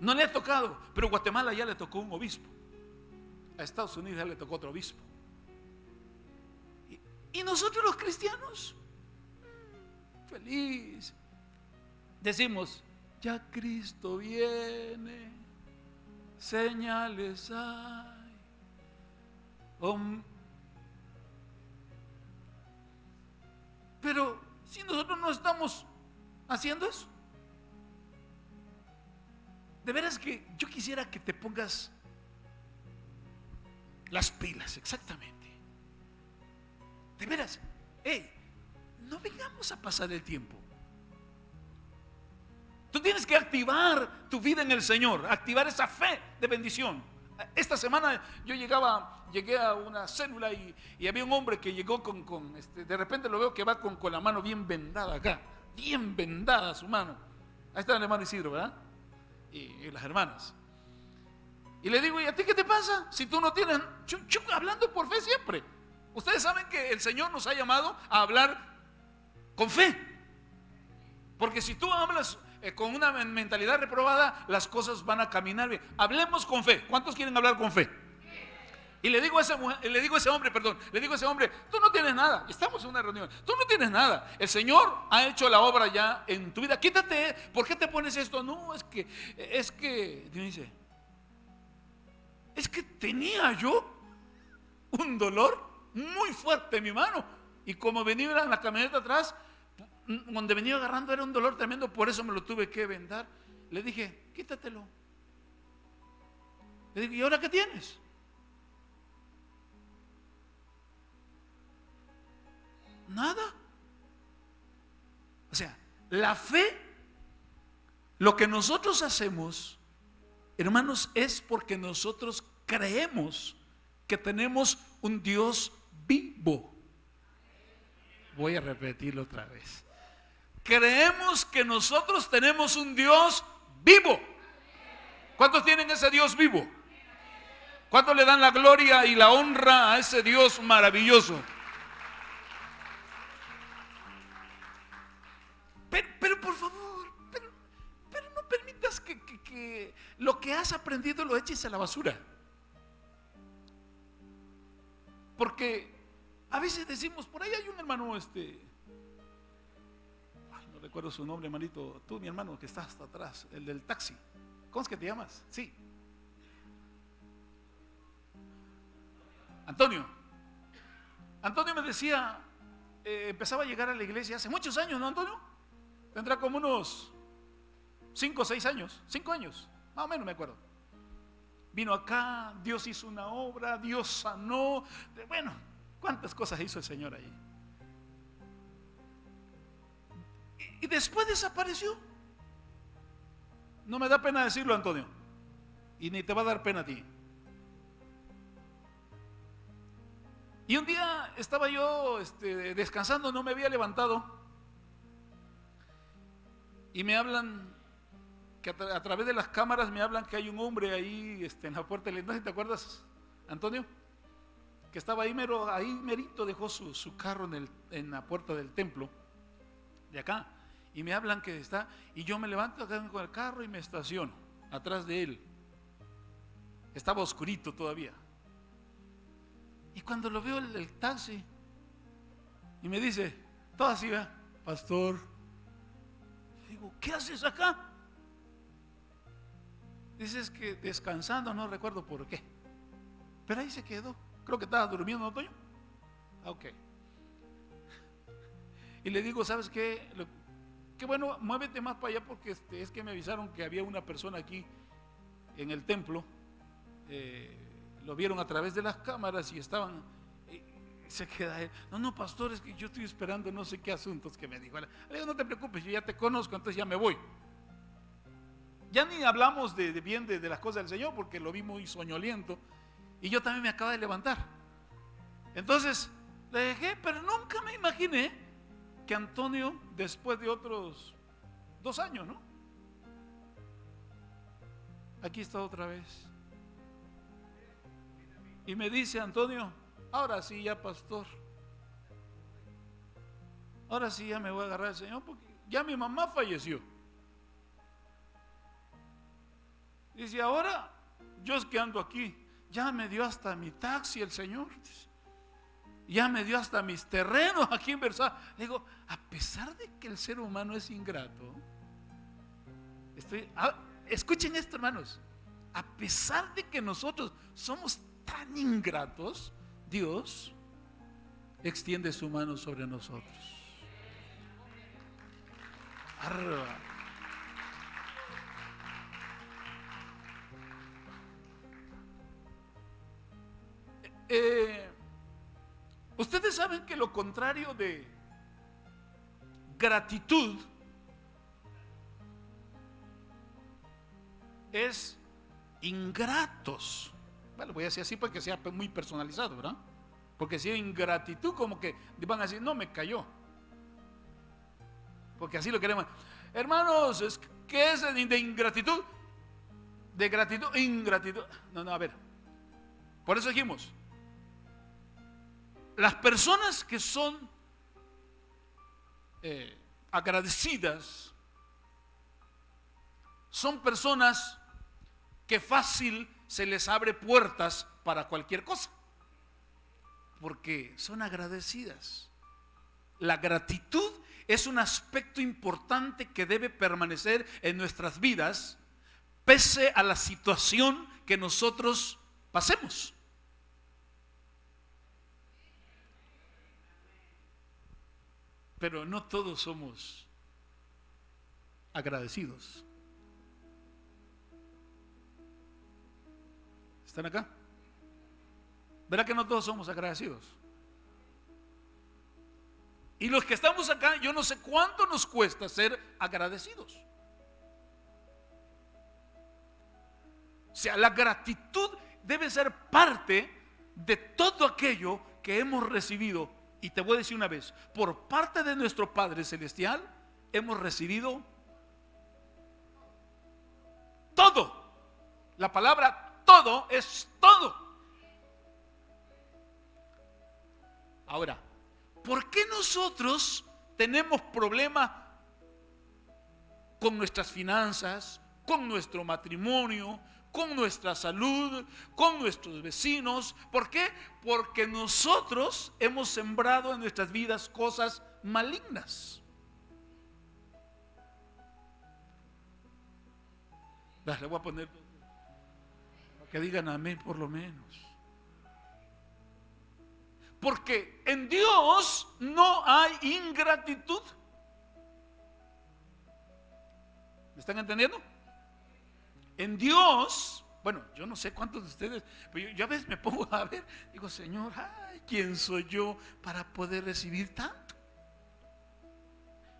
no le ha tocado, pero a Guatemala ya le tocó un obispo, a Estados Unidos ya le tocó otro obispo. Y nosotros los cristianos, feliz, decimos, ya Cristo viene, señales hay. Pero si nosotros no estamos haciendo eso, de veras que yo quisiera que te pongas las pilas, exactamente. De veras, no vengamos a pasar el tiempo. Tú tienes que activar tu vida en el Señor, activar esa fe de bendición. Esta semana yo llegué a una célula y había un hombre que llegó de repente lo veo que va con la mano bien vendada acá, bien vendada su mano. Ahí está el hermano Isidro, ¿verdad? Y las hermanas. Y le digo, ¿y a ti qué te pasa? Si tú no tienes, hablando por fe siempre. Ustedes saben que el Señor nos ha llamado a hablar con fe, porque si tú hablas con una mentalidad reprobada, las cosas van a caminar bien. Hablemos con fe. ¿Cuántos quieren hablar con fe? Y le digo a ese hombre, tú no tienes nada. Estamos en una reunión, tú no tienes nada. El Señor ha hecho la obra ya en tu vida. Quítate, ¿por qué te pones esto? No, es que Dios dice, es que tenía yo un dolor muy fuerte en mi mano, y como venía en la camioneta atrás, donde venía agarrando era un dolor tremendo, por eso me lo tuve que vendar. Le dije, quítatelo. Le dije, ¿y ahora qué tienes? Nada. O sea, la fe, lo que nosotros hacemos, hermanos, es porque nosotros creemos que tenemos un Dios vivo. Voy a repetirlo otra vez. creemos que nosotros tenemos un Dios vivo. ¿Cuántos tienen ese Dios vivo? ¿Cuántos le dan la gloria y la honra a ese Dios maravilloso? Pero por favor, pero no permitas que lo que has aprendido lo eches a la basura. Porque a veces decimos, por ahí hay un hermano, no recuerdo su nombre, hermanito, tú mi hermano que está hasta atrás, el del taxi. ¿Cómo es que te llamas? Sí. Antonio me decía, empezaba a llegar a la iglesia hace muchos años, ¿no, Antonio? Tendrá como unos 5 o 6 años, 5 años, más o menos me acuerdo. Vino acá, Dios hizo una obra, Dios sanó, bueno, cuántas cosas hizo el Señor ahí. Y después desapareció. No me da pena decirlo, Antonio, y ni te va a dar pena a ti. Y un día estaba yo descansando, no me había levantado, y me hablan, que a través de las cámaras me hablan que hay un hombre ahí en la puerta del... ¿No te acuerdas, Antonio? Que estaba ahí merito, dejó su carro en la puerta del templo de acá, y me hablan que está, y yo me levanto acá con el carro y me estaciono atrás de él. Estaba oscurito todavía. Y cuando lo veo el taxi, y me dice, todo así, ¿verdad? Pastor, digo, ¿qué haces acá? Dices que descansando, no recuerdo por qué, pero ahí se quedó. Creo que estaba durmiendo, ¿no, Toño? Ok. Y le digo, ¿sabes qué? Qué bueno, muévete más para allá, porque es que me avisaron que había una persona aquí en el templo. Lo vieron a través de las cámaras y estaban, se queda él. No, pastor, es que yo estoy esperando no sé qué asuntos que me dijo. Le digo, no te preocupes, yo ya te conozco, entonces ya me voy. Ya ni hablamos de las cosas del Señor, porque lo vi muy soñoliento, y yo también me acabo de levantar. Entonces le dejé, pero nunca me imaginé que Antonio, después de otros 2 años, ¿no? Aquí está otra vez. Y me dice, Antonio, ahora sí ya, pastor, ahora sí ya me voy a agarrar al Señor, porque ya mi mamá falleció. Dice, ahora yo es que ando aquí, ya me dio hasta mi taxi el Señor, ya me dio hasta mis terrenos aquí en Versalles. Le digo, a pesar de que el ser humano es ingrato, escuchen esto, hermanos, a pesar de que nosotros somos tan ingratos, Dios extiende su mano sobre nosotros. Arriba. Ustedes saben que lo contrario de gratitud es ingratos. Bueno, voy a decir así para que sea muy personalizado, ¿verdad? Porque si hay ingratitud, como que van a decir, no, me cayó. Porque así lo queremos. Hermanos, ¿qué es de ingratitud? De gratitud, ingratitud. No, a ver. Por eso dijimos, las personas que son agradecidas son personas que fácil se les abre puertas para cualquier cosa, porque son agradecidas. La gratitud es un aspecto importante que debe permanecer en nuestras vidas, pese a la situación que nosotros pasemos. Pero no todos somos agradecidos. ¿Están acá? ¿Verdad que no todos somos agradecidos? Y los que estamos acá, yo no sé cuánto nos cuesta ser agradecidos. O sea, la gratitud debe ser parte de todo aquello que hemos recibido. Y te voy a decir una vez, por parte de nuestro Padre Celestial, hemos recibido todo. La palabra todo es todo. Ahora, ¿por qué nosotros tenemos problemas con nuestras finanzas, con nuestro matrimonio, con nuestra salud, con nuestros vecinos? ¿Por qué? Porque nosotros hemos sembrado en nuestras vidas cosas malignas. Le voy a poner para que digan amén por lo menos. Porque en Dios no hay ingratitud. ¿Me están entendiendo? En Dios, bueno, yo no sé cuántos de ustedes, pero yo a veces me pongo a ver, digo, Señor, ay, ¿quién soy yo para poder recibir tanto?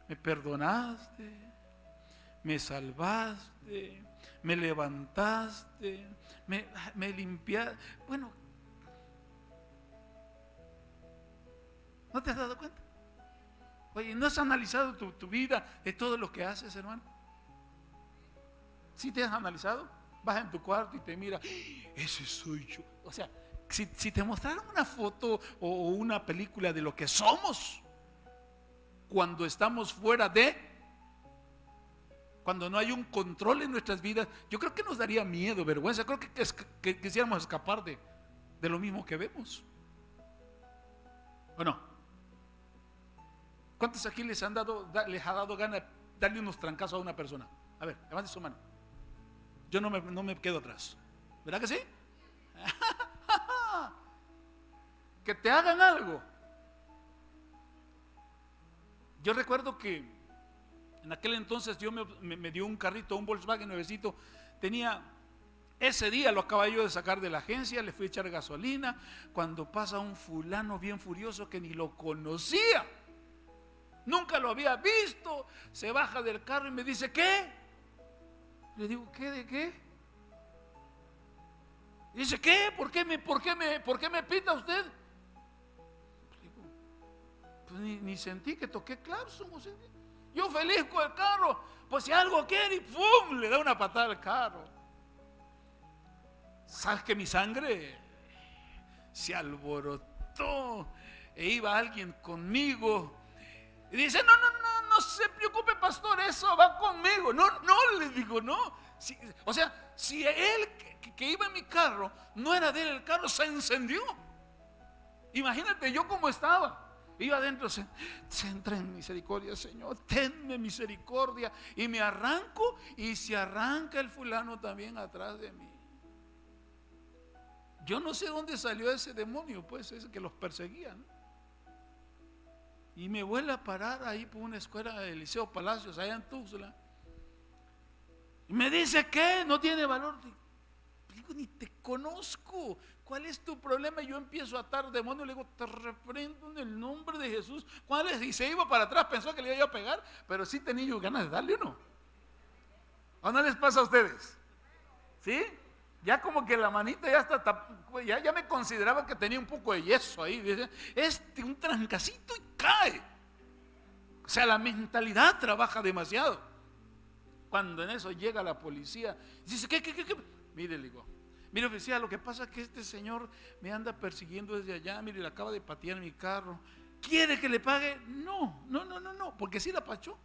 Me perdonaste, me salvaste, me levantaste, me limpiaste. Bueno, ¿no te has dado cuenta? Oye, ¿no has analizado tu vida de todo lo que haces, hermano? ¿Sí te has analizado? Vas en tu cuarto y te mira, ese soy yo. O sea, si te mostraran una foto o una película de lo que somos cuando estamos fuera de, cuando no hay un control en nuestras vidas, yo creo que nos daría miedo, vergüenza. Creo que quisiéramos escapar de lo mismo que vemos. ¿O no? ¿Cuántos aquí les ha dado ganas de darle unos trancazos a una persona? A ver, levante su mano. Yo no me quedo atrás. ¿Verdad que sí? Que te hagan algo. Yo recuerdo que en aquel entonces Dios me dio un carrito, un Volkswagen nuevecito. Ese día lo acababa yo de sacar de la agencia, le fui a echar gasolina, cuando pasa un fulano bien furioso que ni lo conocía, nunca lo había visto, se baja del carro y me dice, ¿qué? Le digo, ¿qué? ¿De qué? Dice, ¿qué? ¿Por qué me pita usted? Le digo, pues ni sentí que toqué claxon. Yo feliz con el carro, pues si algo quiere, y ¡pum! Le da una patada al carro. ¿Sabes que mi sangre se alborotó? E iba alguien conmigo y dice, no se preocupe, pastor, eso va conmigo. No, le digo, no. O sea, si él que iba en mi carro, no era de él el carro, se encendió. Imagínate yo cómo estaba. Iba adentro, centra en misericordia, Señor, tenme misericordia. Y me arranco y se arranca el fulano también atrás de mí. Yo no sé dónde salió ese demonio, pues, ese que los perseguía, ¿no? Y me vuelve a parar ahí por una escuela de Liceo Palacios, allá en Tuxtla. Y me dice, ¿qué? No tiene valor. Digo, ni te conozco. ¿Cuál es tu problema? Y yo empiezo a atar demonios. Le digo, te reprendo en el nombre de Jesús. ¿Cuál es? Y se iba para atrás, pensó que le iba a pegar, pero sí tenía yo ganas de darle uno. ¿O no les pasa a ustedes? ¿Sí? Ya como que la manita ya me consideraba que tenía un poco de yeso ahí. Dice, un trancacito y cae. O sea, la mentalidad trabaja demasiado. Cuando en eso llega la policía, dice, ¿qué? Mire, le digo, mire, oficial, lo que pasa es que este señor me anda persiguiendo desde allá. Mire, le acaba de patear mi carro. ¿Quiere que le pague? No, porque sí la pachó.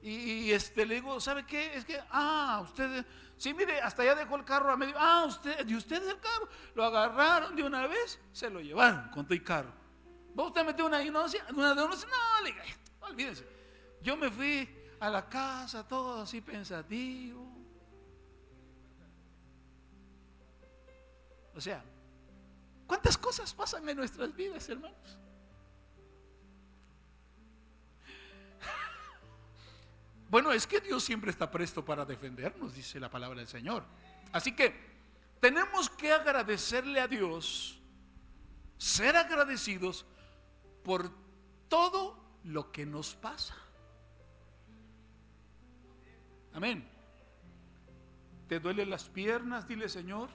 Y le digo, ¿sabe qué? Es que, usted, sí, mire, hasta allá dejó el carro a medio. ¿Usted el carro? Lo agarraron de una vez, se lo llevaron con todo el carro. ¿Va usted a meter una denuncia? No, le digo, olvídense. Yo me fui a la casa, todo así pensativo. O sea, ¿cuántas cosas pasan en nuestras vidas, hermanos? Bueno, es que Dios siempre está presto para defendernos, dice la palabra del Señor. Así que tenemos que agradecerle a Dios, ser agradecidos por todo lo que nos pasa. Amén. ¿Te duelen las piernas? Dile, Señor,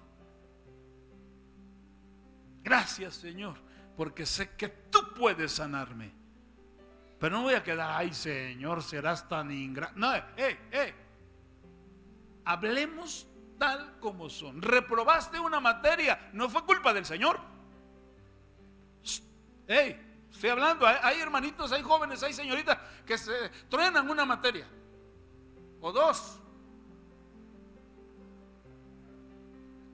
gracias, Señor, porque sé que tú puedes sanarme. Pero no voy a quedar, ay Señor, serás tan ingrato. No, hablemos tal como son. Reprobaste una materia, no fue culpa del Señor. Estoy hablando, hay hermanitos, hay jóvenes, hay señoritas que se truenan una materia o dos,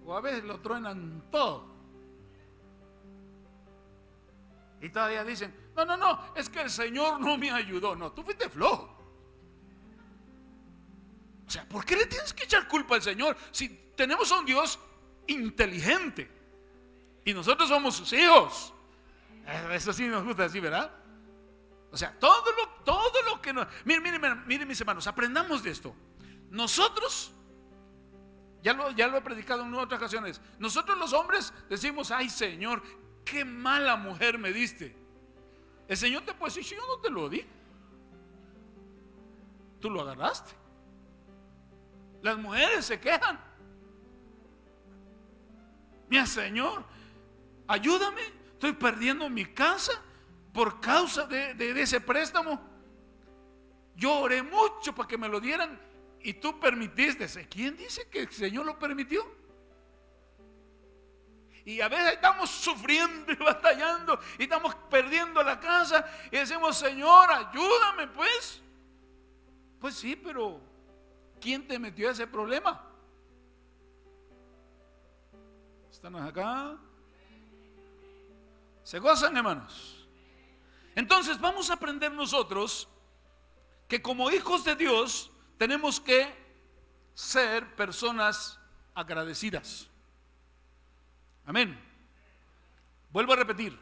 o a veces lo truenan todo. Y todavía dicen, no, es que el Señor no me ayudó. No, tú fuiste flojo. O sea, ¿por qué le tienes que echar culpa al Señor si tenemos a un Dios inteligente y nosotros somos sus hijos? Eso sí nos gusta decir, ¿verdad? O sea, todo lo que nos... Miren mis hermanos, aprendamos de esto. Nosotros, ya lo he predicado en otras ocasiones, nosotros los hombres decimos, ay Señor, qué mala mujer me diste. El Señor te puede decir, yo no te lo di, tú lo agarraste. Las mujeres se quejan. Mira Señor, ayúdame, estoy perdiendo mi casa por causa de ese préstamo. Yo oré mucho para que me lo dieran y tú permitiste. ¿Quién dice que el Señor lo permitió? Y a veces estamos sufriendo y batallando y estamos perdiendo la casa y decimos, Señor, ayúdame pues. Pues sí, pero ¿quién te metió ese problema? ¿Estamos acá? ¿Se gozan, hermanos? Entonces vamos a aprender nosotros que como hijos de Dios tenemos que ser personas agradecidas. Amén. Vuelvo a repetir,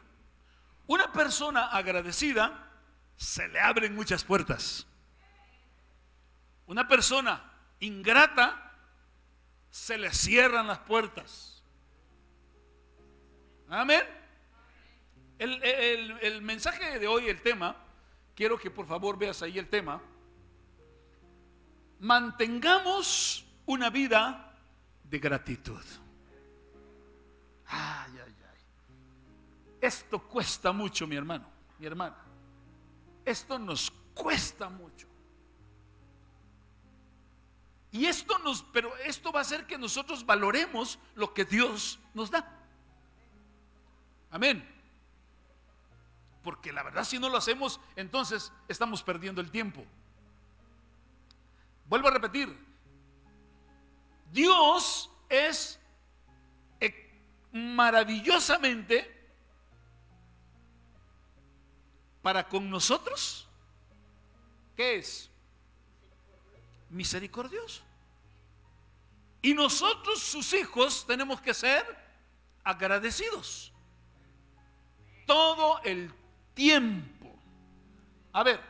una persona agradecida se le abren muchas puertas. Una persona ingrata se le cierran las puertas. Amén. El mensaje de hoy, el tema, quiero que por favor veas ahí el tema. Mantengamos una vida de gratitud. Ay. Esto cuesta mucho, mi hermano, mi hermana. Esto nos cuesta mucho. Y pero esto va a hacer que nosotros valoremos lo que Dios nos da. Amén. Porque la verdad, si no lo hacemos, entonces estamos perdiendo el tiempo. Vuelvo a repetir, Dios es maravillosamente para con nosotros, ¿qué es? Misericordioso. Y nosotros, sus hijos, tenemos que ser agradecidos todo el tiempo. A ver,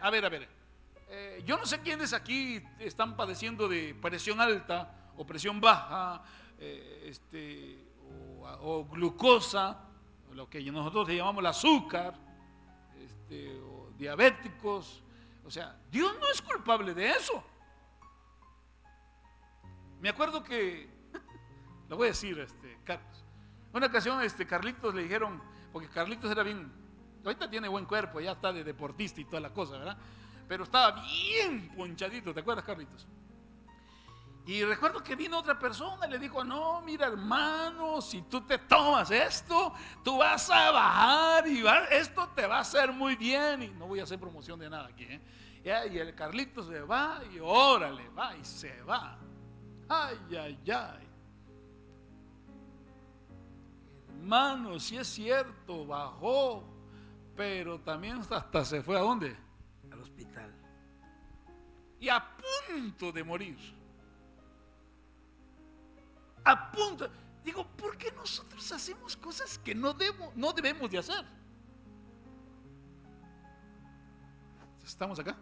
yo no sé quiénes aquí están padeciendo de presión alta o presión baja, o glucosa, o lo que nosotros le llamamos el azúcar, o diabéticos. O sea, Dios no es culpable de eso. Me acuerdo que, lo voy a decir, Carlos, una ocasión Carlitos le dijeron, porque Carlitos era bien, ahorita tiene buen cuerpo, ya está de deportista y toda la cosa, ¿verdad? Pero estaba bien ponchadito, ¿te acuerdas, Carlitos? Y recuerdo que vino otra persona y le dijo, no, mira hermano, si tú te tomas esto, tú vas a bajar y esto te va a hacer muy bien. Y no voy a hacer promoción de nada aquí, Y el Carlitos se va y órale, va y se va. Ay. Hermano, si es cierto, bajó, pero también hasta se fue ¿a dónde? Al hospital. Y a punto de morir. A punto. Digo, ¿por qué nosotros hacemos cosas que no debemos de hacer? ¿Estamos acá?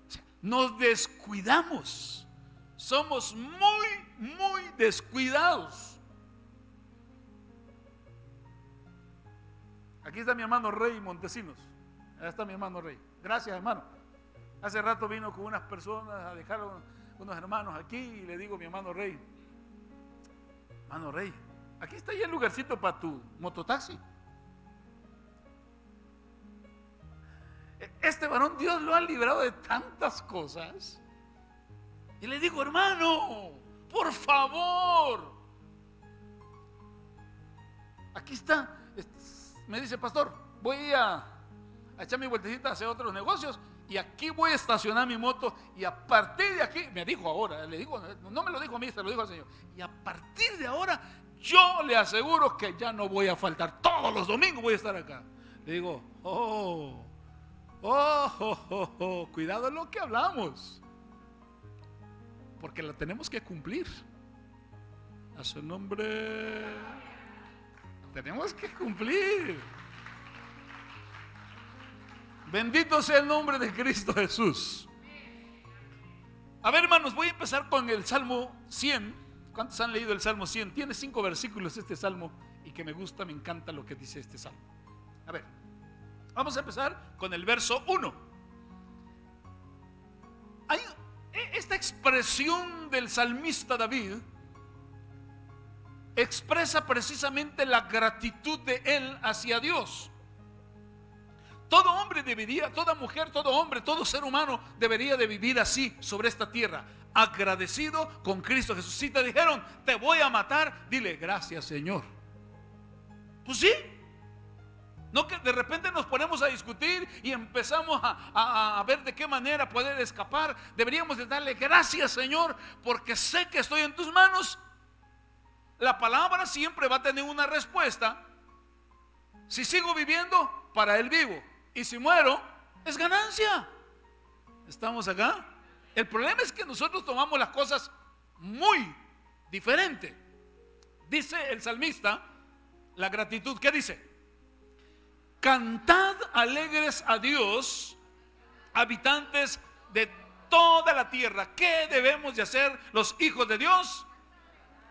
O sea, nos descuidamos. Somos muy descuidados. Aquí está mi hermano Rey Montesinos. Ahí está mi hermano Rey. Gracias, hermano. Hace rato vino con unas personas a dejar unos hermanos aquí y le digo a mi hermano Rey, aquí está ya el lugarcito para tu mototaxi. este varón Dios lo ha librado de tantas cosas. Y le digo, hermano, por favor, aquí está. Me dice, pastor, voy a echar mi vueltecita a hacer otros negocios y aquí voy a estacionar mi moto, y a partir de aquí, me dijo ahora, le digo, no me lo dijo a mí, se lo dijo al Señor, y a partir de ahora yo le aseguro que ya no voy a faltar, todos los domingos voy a estar acá. Le digo, cuidado en lo que hablamos, porque la tenemos que cumplir. A su nombre, tenemos que cumplir. Bendito sea el nombre de Cristo Jesús. A ver, hermanos, voy a empezar con el Salmo 100. ¿Cuántos han leído el Salmo 100? Tiene 5 versículos este Salmo, y que me gusta, me encanta lo que dice este Salmo. A ver, vamos a empezar con el verso 1. Hay esta expresión del salmista David expresa precisamente la gratitud de él hacia Dios. Todo hombre debería, toda mujer, todo hombre, todo ser humano debería de vivir así sobre esta tierra, agradecido con Cristo Jesús. Si te dijeron, te voy a matar, dile, gracias Señor. Pues sí. No que de repente nos ponemos a discutir y empezamos a ver de qué manera poder escapar. Deberíamos de darle gracias Señor, porque sé que estoy en tus manos. La palabra siempre va a tener una respuesta. Si sigo viviendo, para Él vivo, y si muero, es ganancia. ¿Estamos acá? El problema es que nosotros tomamos las cosas muy diferente. Dice el salmista, la gratitud, ¿qué dice? Cantad alegres a Dios, habitantes de toda la tierra. ¿Qué debemos de hacer los hijos de Dios?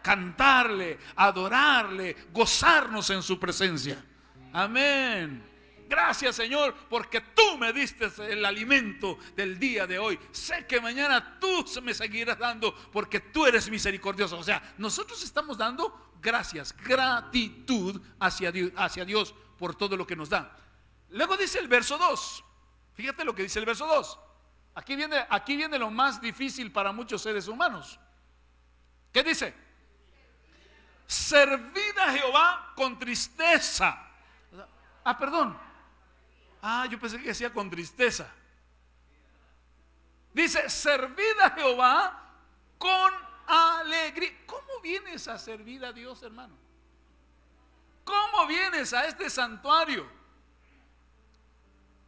Cantarle, adorarle, gozarnos en su presencia. Amén. Gracias Señor, porque tú me diste el alimento del día de hoy. Sé que mañana tú me seguirás dando, porque tú eres misericordioso. O sea, nosotros estamos dando gracias, gratitud hacia Dios por todo lo que nos da. Luego dice el verso 2. Fíjate lo que dice el verso 2. Aquí viene lo más difícil para muchos seres humanos. ¿Qué dice? Servid a Jehová con tristeza. Perdón. Yo pensé que decía con tristeza. Dice, servid a Jehová con alegría. ¿Cómo vienes a servir a Dios, hermano? ¿Cómo vienes a este santuario?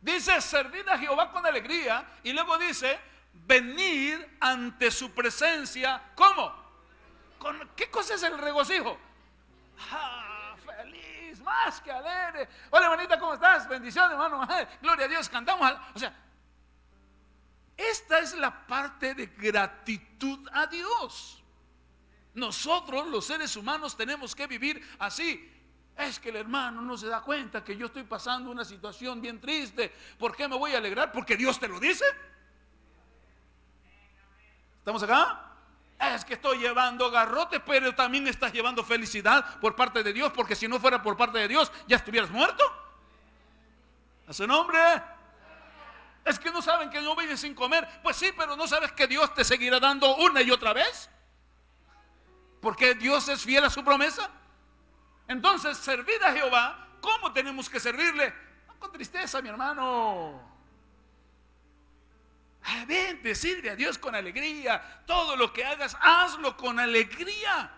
Dice, servid a Jehová con alegría. Y luego dice, venid ante su presencia. ¿Cómo? ¿Qué cosa es el regocijo? Feliz, más que alegre. Hola hermanita, ¿cómo estás? Bendiciones, hermano. Gloria a Dios, cantamos. O sea, esta es la parte de gratitud a Dios. Nosotros los seres humanos tenemos que vivir así. Es que el hermano no se da cuenta que yo estoy pasando una situación bien triste. ¿Por qué me voy a alegrar? Porque Dios te lo dice. ¿Estamos acá? Es que estoy llevando garrote, pero también estás llevando felicidad por parte de Dios, porque si no fuera por parte de Dios, ya estuvieras muerto. A su nombre. Es que no saben que no viven sin comer. Pues sí, pero no sabes que Dios te seguirá dando una y otra vez, porque Dios es fiel a su promesa. Entonces, servid a Jehová. ¿Cómo tenemos que servirle? No con tristeza, mi hermano. Vente, sirve a Dios con alegría. Todo lo que hagas, hazlo con alegría.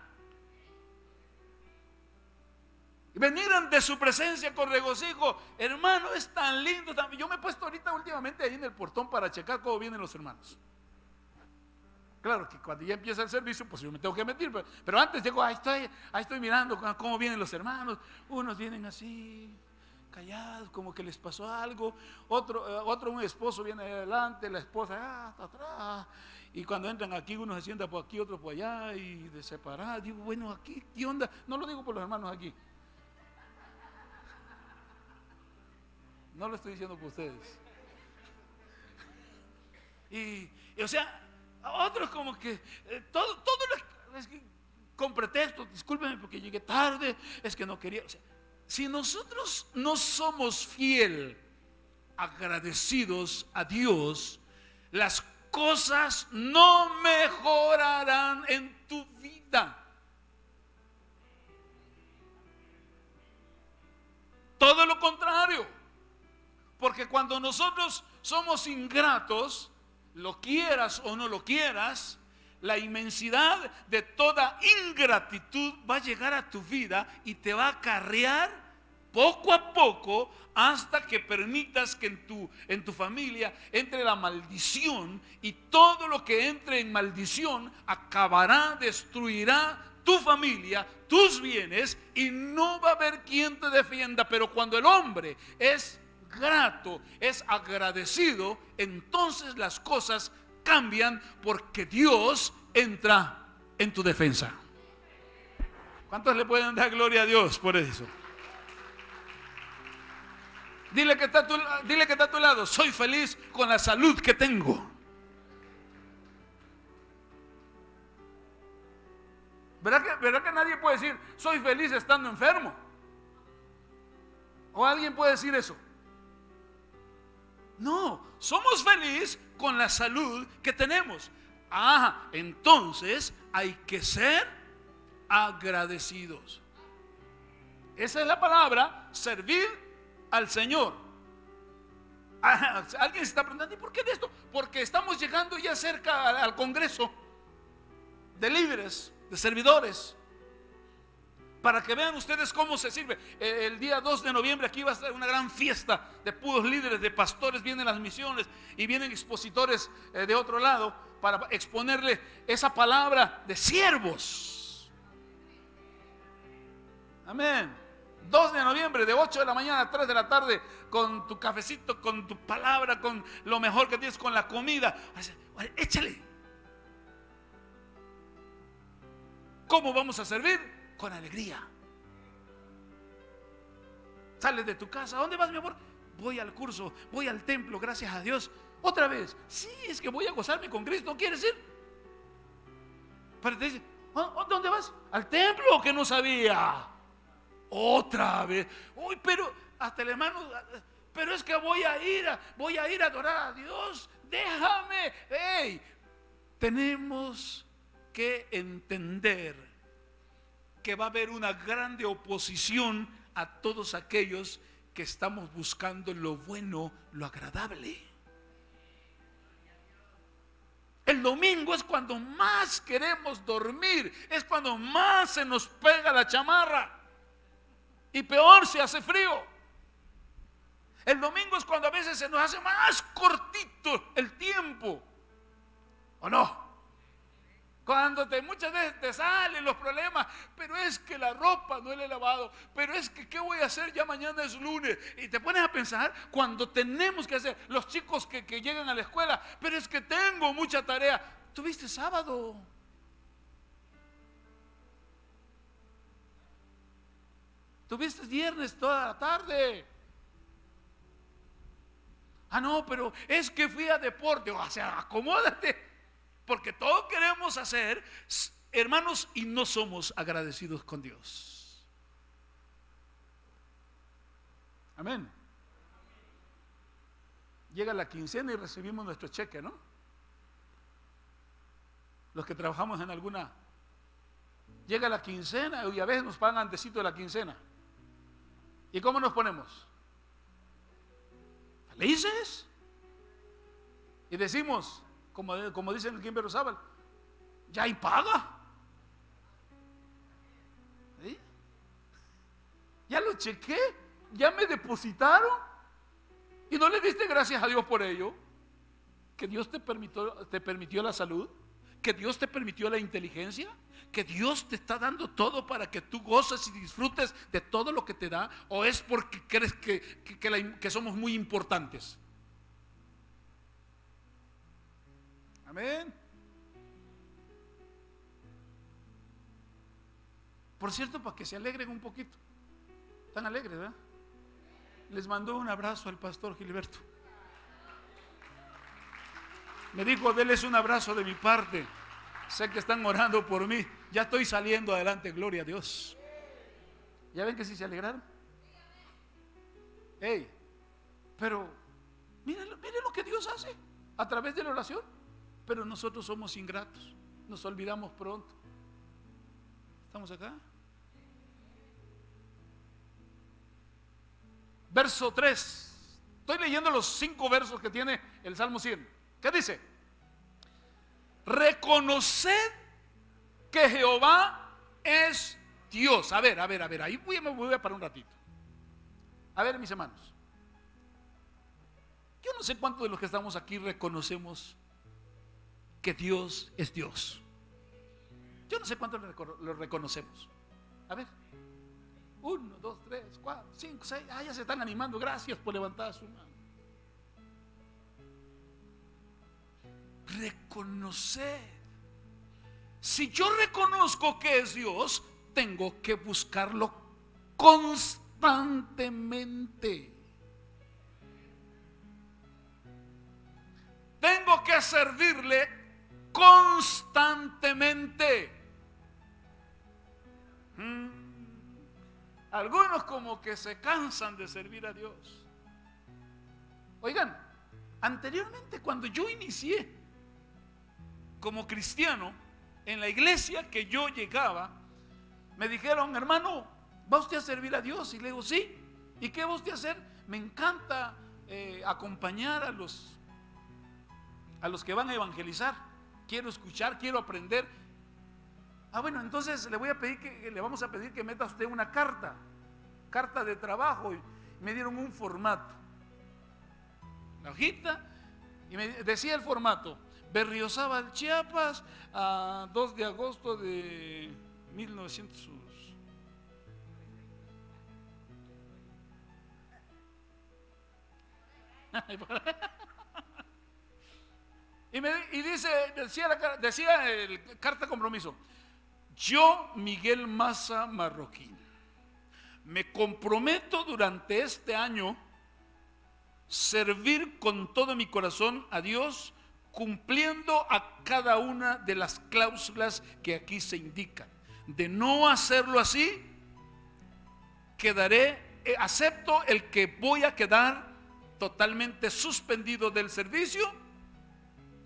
Venir ante su presencia con regocijo. Hermano, es tan lindo. Yo me he puesto ahorita últimamente ahí en el portón para checar cómo vienen los hermanos. Claro que cuando ya empieza el servicio, pues yo me tengo que meter, pero antes llego, ahí estoy mirando cómo vienen los hermanos. Unos vienen así, callados, como que les pasó algo. Otro un esposo viene adelante, la esposa está atrás. Y cuando entran aquí, uno se sienta por aquí, otro por allá, y de separar. Digo, bueno, aquí, ¿qué onda? No lo digo por los hermanos aquí. No lo estoy diciendo por ustedes. Y o sea, otros como que todo es que, con pretexto, discúlpeme porque llegué tarde, es que no quería. O sea, si nosotros no somos fiel agradecidos a Dios, las cosas no mejorarán en tu vida. Todo lo contrario, porque cuando nosotros somos ingratos, lo quieras o no lo quieras, la inmensidad de toda ingratitud va a llegar a tu vida y te va a acarrear poco a poco hasta que permitas que en tu familia entre la maldición, y todo lo que entre en maldición acabará, destruirá tu familia, tus bienes, y no va a haber quien te defienda. Pero cuando el hombre es grato, es agradecido, entonces las cosas cambian, porque Dios entra en tu defensa. ¿Cuántos le pueden dar gloria a Dios por eso? Dile que está a tu lado: soy feliz con la salud que tengo. ¿Verdad que nadie puede decir soy feliz estando enfermo? ¿O alguien puede decir eso? No, somos felices con la salud que tenemos. Entonces hay que ser agradecidos. Esa es la palabra, servir al Señor. Alguien se está preguntando: ¿y por qué de esto? Porque estamos llegando ya cerca al Congreso de líderes, de servidores, para que vean ustedes cómo se sirve. El día 2 de noviembre aquí va a estar una gran fiesta de puros líderes, de pastores. Vienen las misiones y vienen expositores de otro lado para exponerle esa palabra de siervos. Amén. 2 de noviembre, de 8 de la mañana a 3 de la tarde, con tu cafecito, con tu palabra, con lo mejor que tienes, con la comida. Échale. ¿Cómo vamos a servir? Con alegría. Sales de tu casa. ¿A dónde vas, mi amor? Voy al curso, voy al templo, gracias a Dios. Otra vez. Sí, es que voy a gozarme con Cristo. ¿Quieres ir? Pero te dice: ¿dónde vas? Al templo, que no sabía. Otra vez. Uy, pero hasta el hermano: pero es que voy a ir a adorar a Dios. Déjame. Hey, tenemos que entender que va a haber una grande oposición a todos aquellos que estamos buscando lo bueno, lo agradable. El domingo es cuando más queremos dormir, es cuando más se nos pega la chamarra y peor se hace frío. El domingo es cuando a veces se nos hace más cortito el tiempo, ¿o no? Cuando muchas veces te salen los problemas: pero es que la ropa no la he lavado, pero es que ¿qué voy a hacer? Ya mañana es lunes. Y te pones a pensar cuando tenemos que hacer, los chicos que llegan a la escuela: pero es que tengo mucha tarea. ¿Tuviste sábado? ¿Tuviste viernes toda la tarde? No, pero es que fui a deporte. O sea, acomódate. Porque todo queremos hacer, hermanos, y no somos agradecidos con Dios. Amén. Llega la quincena y recibimos nuestro cheque, ¿no? Los que trabajamos en alguna. Llega la quincena y a veces nos pagan antesito de la quincena. ¿Y cómo nos ponemos? Felices. Y decimos, como dicen aquí en Berriozábal: ya hay paga. ¿Sí? Ya lo chequé, ya me depositaron. Y no le diste gracias a Dios por ello. Que Dios te permitió la salud, que Dios te permitió la inteligencia, que Dios te está dando todo para que tú goces y disfrutes de todo lo que te da. ¿O es porque crees que somos muy importantes? Amén. Por cierto, para que se alegren un poquito. Están alegres, ¿verdad? Les mandó un abrazo al pastor Gilberto. Me dijo: déles un abrazo de mi parte. Sé que están orando por mí. Ya estoy saliendo adelante, gloria a Dios. ¿Ya ven que sí se alegraron? Hey, pero Miren lo que Dios hace a través de la oración. Pero nosotros somos ingratos, nos olvidamos pronto. ¿Estamos acá? Verso 3. Estoy leyendo los 5 versos que tiene el Salmo 100. ¿Qué dice? Reconoced que Jehová es Dios. A ver, ahí me voy a parar un ratito. A ver, mis hermanos, yo no sé cuántos de los que estamos aquí reconocemos que Dios es Dios. Yo no sé cuántos lo reconocemos. A ver, 1, 2, 3, 4, 5, 6. Ya se están animando. Gracias por levantar su mano. Reconocer. Si yo reconozco que es Dios, tengo que buscarlo constantemente. Tengo que servirle constantemente. Algunos como que se cansan de servir a Dios. Oigan, anteriormente cuando yo inicié como cristiano en la iglesia que yo llegaba, me dijeron: hermano, ¿va usted a servir a Dios? Y le digo: sí. ¿Y qué va usted a hacer? Me encanta acompañar a los que van a evangelizar. Quiero escuchar, quiero aprender. Bueno, entonces le vamos a pedir que meta usted una carta de trabajo. Y me dieron un formato, la hojita, y me decía el formato: Berriozábal, Chiapas, a 2 de agosto de 1900. Y decía el carta de compromiso: yo, Miguel Maza Marroquín, me comprometo durante este año servir con todo mi corazón a Dios, cumpliendo a cada una de las cláusulas que aquí se indican. De no hacerlo así, acepto el que voy a quedar totalmente suspendido del servicio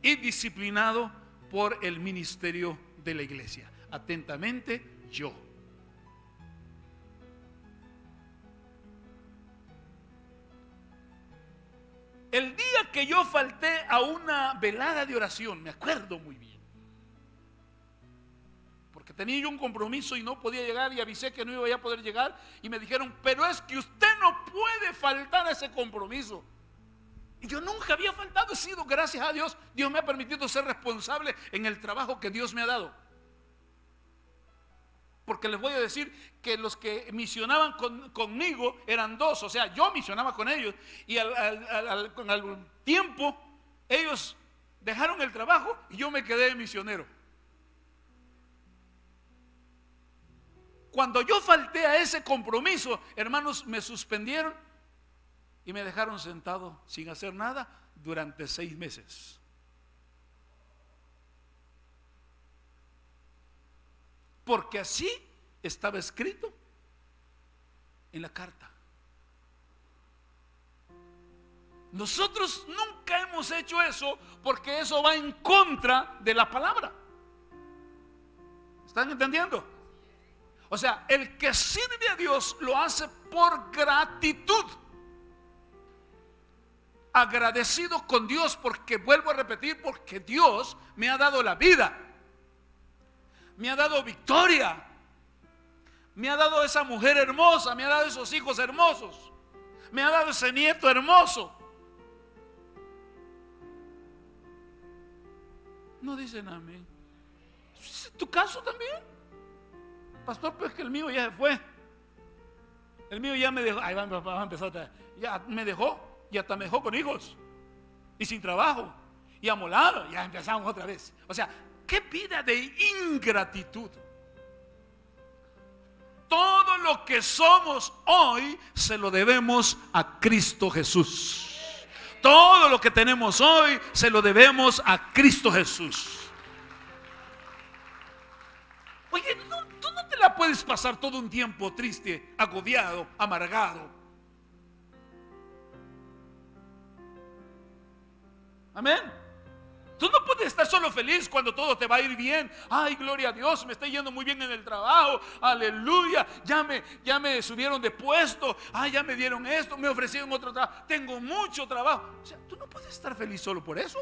y disciplinado por el ministerio de la iglesia. Atentamente, yo. El día que yo falté a una velada de oración, me acuerdo muy bien, porque tenía yo un compromiso y no podía llegar, y avisé que no iba a poder llegar, y me dijeron: pero es que usted no puede faltar a ese compromiso. Y yo nunca había faltado, he sido, gracias a Dios, Dios me ha permitido ser responsable en el trabajo que Dios me ha dado. Porque les voy a decir que los que misionaban conmigo eran 2, o sea, yo misionaba con ellos, y al tiempo ellos dejaron el trabajo y yo me quedé misionero. Cuando yo falté a ese compromiso, hermanos, me suspendieron y me dejaron sentado sin hacer nada durante 6 meses. Porque así estaba escrito en la carta. Nosotros nunca hemos hecho eso, porque eso va en contra de la palabra. ¿Están entendiendo? O sea, el que sirve a Dios lo hace por gratitud, agradecido con Dios, porque, vuelvo a repetir, porque Dios me ha dado la vida, me ha dado victoria, me ha dado esa mujer hermosa, me ha dado esos hijos hermosos, me ha dado ese nieto hermoso. No dicen amén. ¿Es tu caso también? Pastor, pues que el mío ya se fue. El mío ya me dejó. Ahí va a empezar otra vez. Ya me dejó, y hasta me dejó con hijos y sin trabajo y amolado. Ya empezamos otra vez. O sea, qué vida de ingratitud. Todo lo que somos hoy se lo debemos a Cristo Jesús. Todo lo que tenemos hoy se lo debemos a Cristo Jesús. Oye, tú no te la puedes pasar todo un tiempo triste, agobiado, amargado. Amén. Tú no puedes estar solo feliz cuando todo te va a ir bien. Ay, gloria a Dios, me está yendo muy bien en el trabajo. Aleluya, ya me subieron de puesto. Ay, ya me dieron esto, me ofrecieron otro trabajo. Tengo mucho trabajo. O sea, tú no puedes estar feliz solo por eso,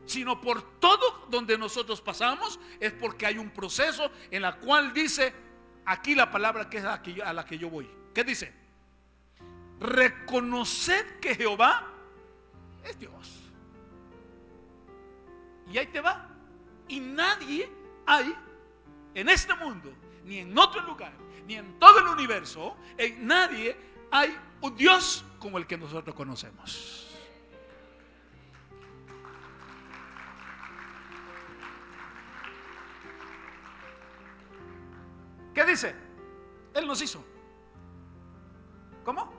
sino por todo donde nosotros pasamos. Es porque hay un proceso en la cual dice aquí la palabra que es a la que yo voy. ¿Qué dice? Reconoced que Jehová es Dios. Y ahí te va. Y nadie hay en este mundo, ni en otro lugar, ni en todo el universo, en nadie hay un Dios como el que nosotros conocemos. ¿Qué dice? Él nos hizo. ¿Cómo?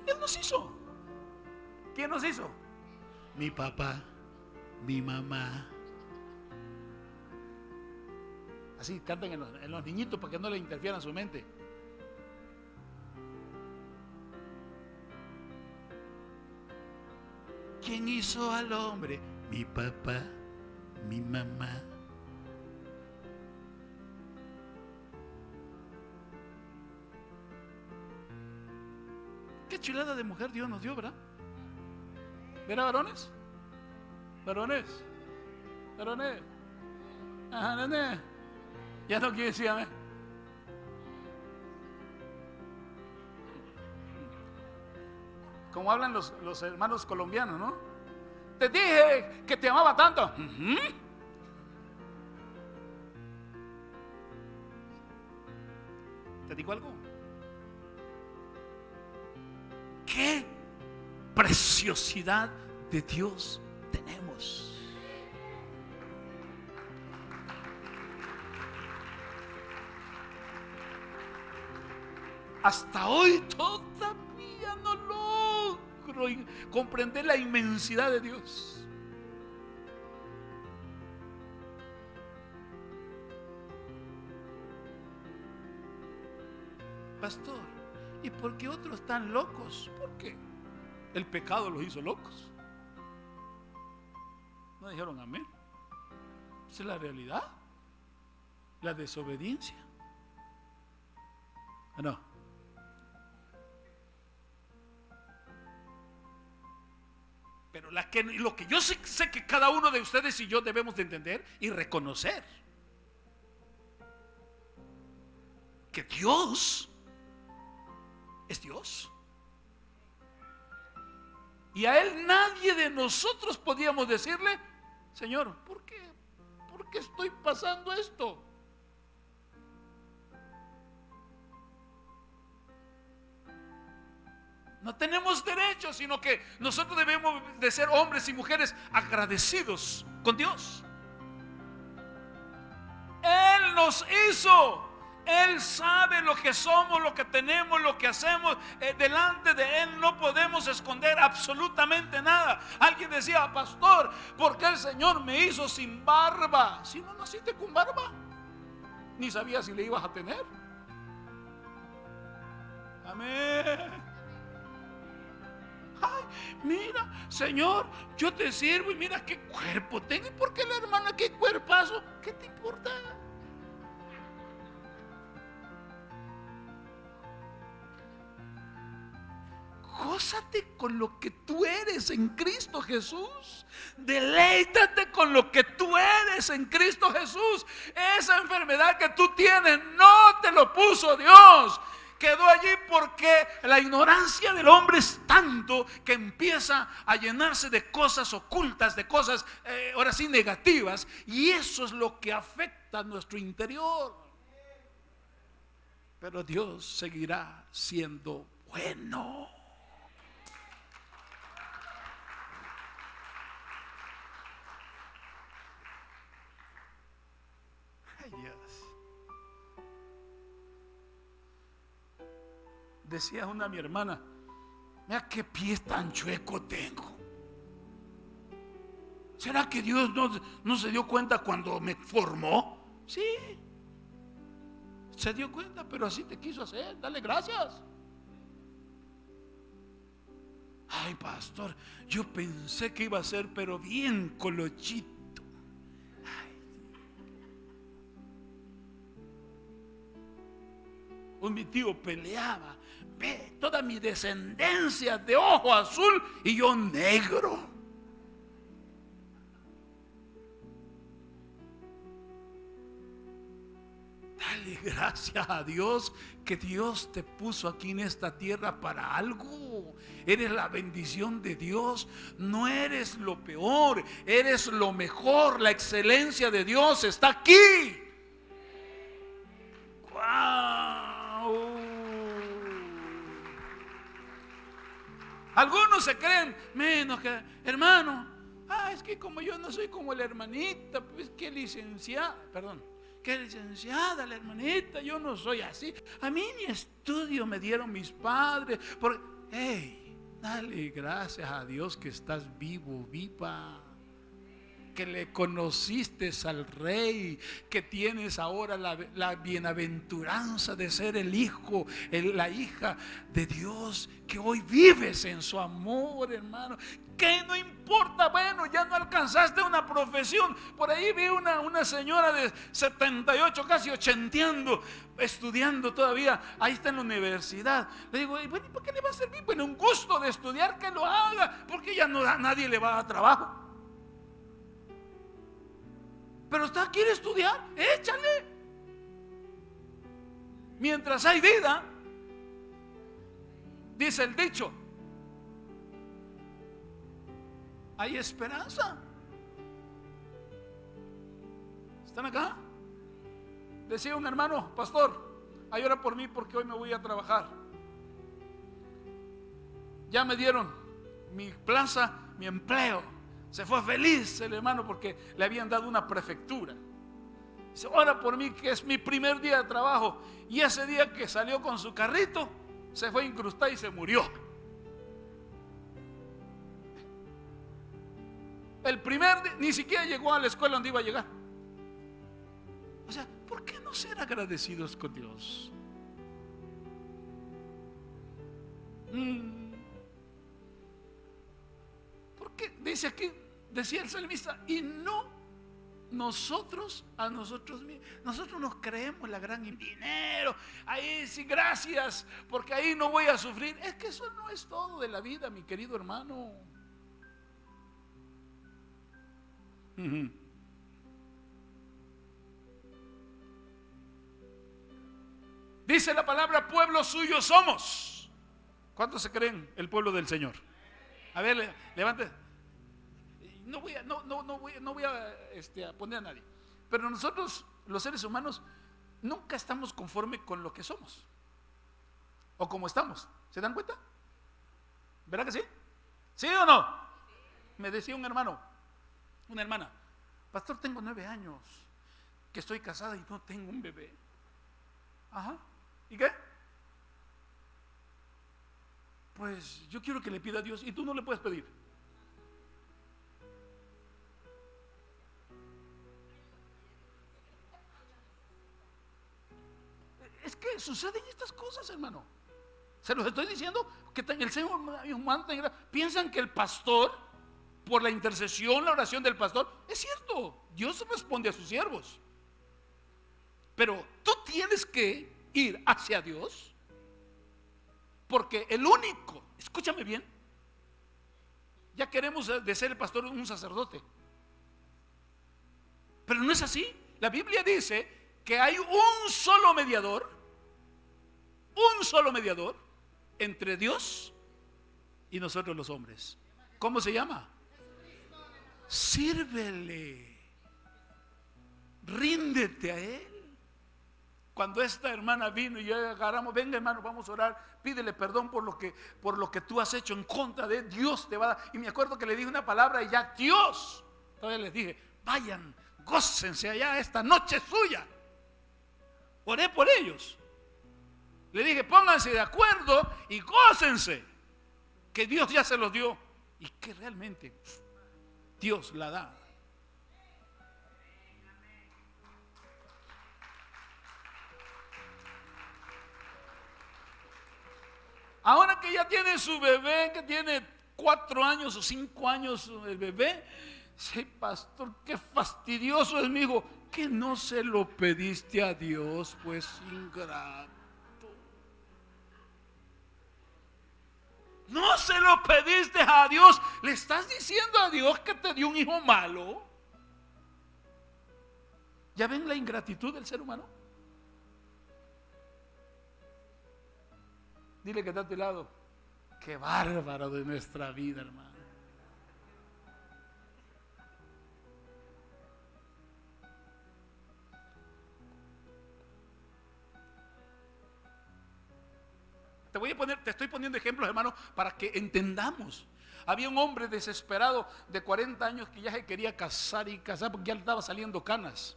Él nos hizo. ¿Quién nos hizo? Mi papá, mi mamá. Así cantan en los niñitos para que no le interfieran su mente. ¿Quién hizo al hombre? Mi papá, mi mamá. Qué chulada de mujer Dios nos dio, ¿verdad? ¿Verá, varones? Varones. Varones. Ajá, nene. Ya no quiere decir amén. Como hablan los hermanos colombianos, ¿no? Te dije que te amaba tanto. ¿Te digo algo? ¿Qué preciosidad de Dios tenemos? Hasta hoy todavía no logro comprender la inmensidad de Dios. Pastor, ¿y por qué otros están locos? ¿Por qué? El pecado los hizo locos. ¿No dijeron amén? Esa es la realidad. La desobediencia. No. Pero lo que yo sé que cada uno de ustedes y yo debemos de entender y reconocer que Dios es Dios. Y a Él nadie de nosotros podíamos decirle: Señor, ¿por qué estoy pasando esto? No tenemos derecho, sino que nosotros debemos de ser hombres y mujeres agradecidos con Dios. Él nos hizo. Él sabe lo que somos, lo que tenemos, lo que hacemos. Delante de Él no podemos esconder absolutamente nada. Alguien decía: pastor, ¿por qué el Señor me hizo sin barba? Si no naciste con barba, ni sabías si le ibas a tener. Amén. Ay, mira, Señor, yo te sirvo y mira qué cuerpo tengo. ¿Y por qué la hermana qué cuerpazo? ¿Qué te importa? Gózate con lo que tú eres en Cristo Jesús. Deleítate con lo que tú eres en Cristo Jesús. Esa enfermedad que tú tienes no te lo puso Dios. Quedó allí porque la ignorancia del hombre es tanto que empieza a llenarse de cosas ocultas, de cosas ahora sí negativas, y eso es lo que afecta a nuestro interior. Pero Dios seguirá siendo bueno. Ay, Dios. Decía una mi hermana: mira qué pies tan chueco tengo. ¿Será que Dios no se dio cuenta cuando me formó? Sí, se dio cuenta, pero así te quiso hacer. Dale gracias. Ay, pastor, yo pensé que iba a ser pero bien colochito. Mi tío peleaba, ve, toda mi descendencia de ojo azul y yo negro. Dale gracias a Dios que Dios te puso aquí en esta tierra para algo. Eres la bendición de Dios. No eres lo peor, eres lo mejor. La excelencia de Dios está aquí. ¡Wow! Algunos se creen menos que hermano. Es que como yo no soy como la hermanita, pues que licenciada, que licenciada la hermanita, yo no soy así. A mí ni estudio me dieron mis padres. Dale gracias a Dios que estás vivo, viva. Que le conociste al Rey, que tienes ahora la bienaventuranza de ser el hijo, la hija de Dios, que hoy vives en su amor, hermano. Que no importa, bueno, ya no alcanzaste una profesión. Por ahí vi una señora de 78, casi 80, estudiando todavía. Ahí está en la universidad. Le digo, bueno, ¿y por qué le va a servir? Bueno, un gusto de estudiar, que lo haga, porque ya no, a nadie le va a dar trabajo. Pero usted quiere estudiar, échale. Mientras hay vida, dice el dicho, hay esperanza. ¿Están acá? Decía un hermano, pastor, ay, ora por mí porque hoy me voy a trabajar. Ya me dieron mi plaza, mi empleo. Se fue feliz el hermano porque le habían dado una prefectura. Dice, ora por mí que es mi primer día de trabajo. Y ese día que salió con su carrito, se fue a incrustar y se murió. El primer día, ni siquiera llegó a la escuela donde iba a llegar. O sea, ¿por qué no ser agradecidos con Dios? Porque dice aquí, decía el salmista, y no nosotros a nosotros mismos. Nosotros nos creemos la gran dinero. Ahí sí, gracias, porque ahí no voy a sufrir. Es que eso no es todo de la vida, mi querido hermano. Dice la palabra, pueblo suyo somos. ¿Cuántos se creen el pueblo del Señor? A ver, levante. No voy a poner a nadie. Pero nosotros, los seres humanos, nunca estamos conforme con lo que somos o como estamos. ¿Se dan cuenta? ¿Verdad que sí? ¿Sí o no? Me decía un hermano, una hermana, pastor, tengo 9 años que estoy casada y no tengo un bebé. Ajá. ¿Y qué? Pues yo quiero que le pida a Dios y tú no le puedes pedir. Es que suceden estas cosas, hermano. Se los estoy diciendo que el ser humano piensan que el pastor, por la intercesión, la oración del pastor, es cierto, Dios responde a sus siervos. Pero tú tienes que ir hacia Dios, porque el único, escúchame bien, ya queremos de ser el pastor un sacerdote, pero no es así. La Biblia dice que hay un solo mediador entre Dios y nosotros los hombres. ¿Cómo se llama? Sírvele, ríndete a Él. Cuando esta hermana vino y ya agarramos, venga hermano, vamos a orar, pídele perdón por lo que tú has hecho en contra de Dios, te va a dar. Y me acuerdo que le dije una palabra y ya Dios, todavía les dije, vayan, gócense allá, esta noche es suya. Oré por ellos. Le dije, pónganse de acuerdo y gócense, que Dios ya se los dio y que realmente Dios la da. Ahora que ya tiene su bebé, que tiene 4 años o 5 años el bebé. Sí, pastor, qué fastidioso es mi hijo. Que no se lo pediste a Dios, pues ingrato. No se lo pediste a Dios. ¿Le estás diciendo a Dios que te dio un hijo malo? ¿Ya ven la ingratitud del ser humano? Dile que está a tu lado: qué bárbaro de nuestra vida, hermano. Te estoy poniendo ejemplos, hermano, para que entendamos. Había un hombre desesperado de 40 años que ya se quería casar y casar porque ya le estaba saliendo canas.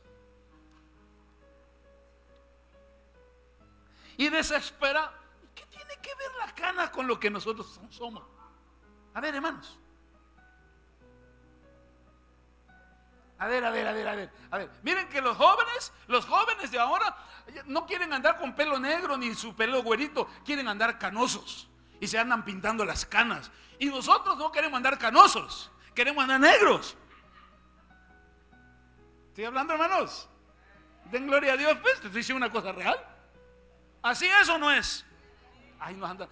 Y desespera. ¿Qué tiene que ver la cana con lo que nosotros somos? A ver, hermanos. A ver. Miren que los jóvenes de ahora no quieren andar con pelo negro ni su pelo güerito, quieren andar canosos y se andan pintando las canas. Y nosotros no queremos andar canosos, queremos andar negros. ¿Estoy hablando, hermanos? Den gloria a Dios, pues, te estoy diciendo una cosa real. ¿Así es o no es? Ay, no anda.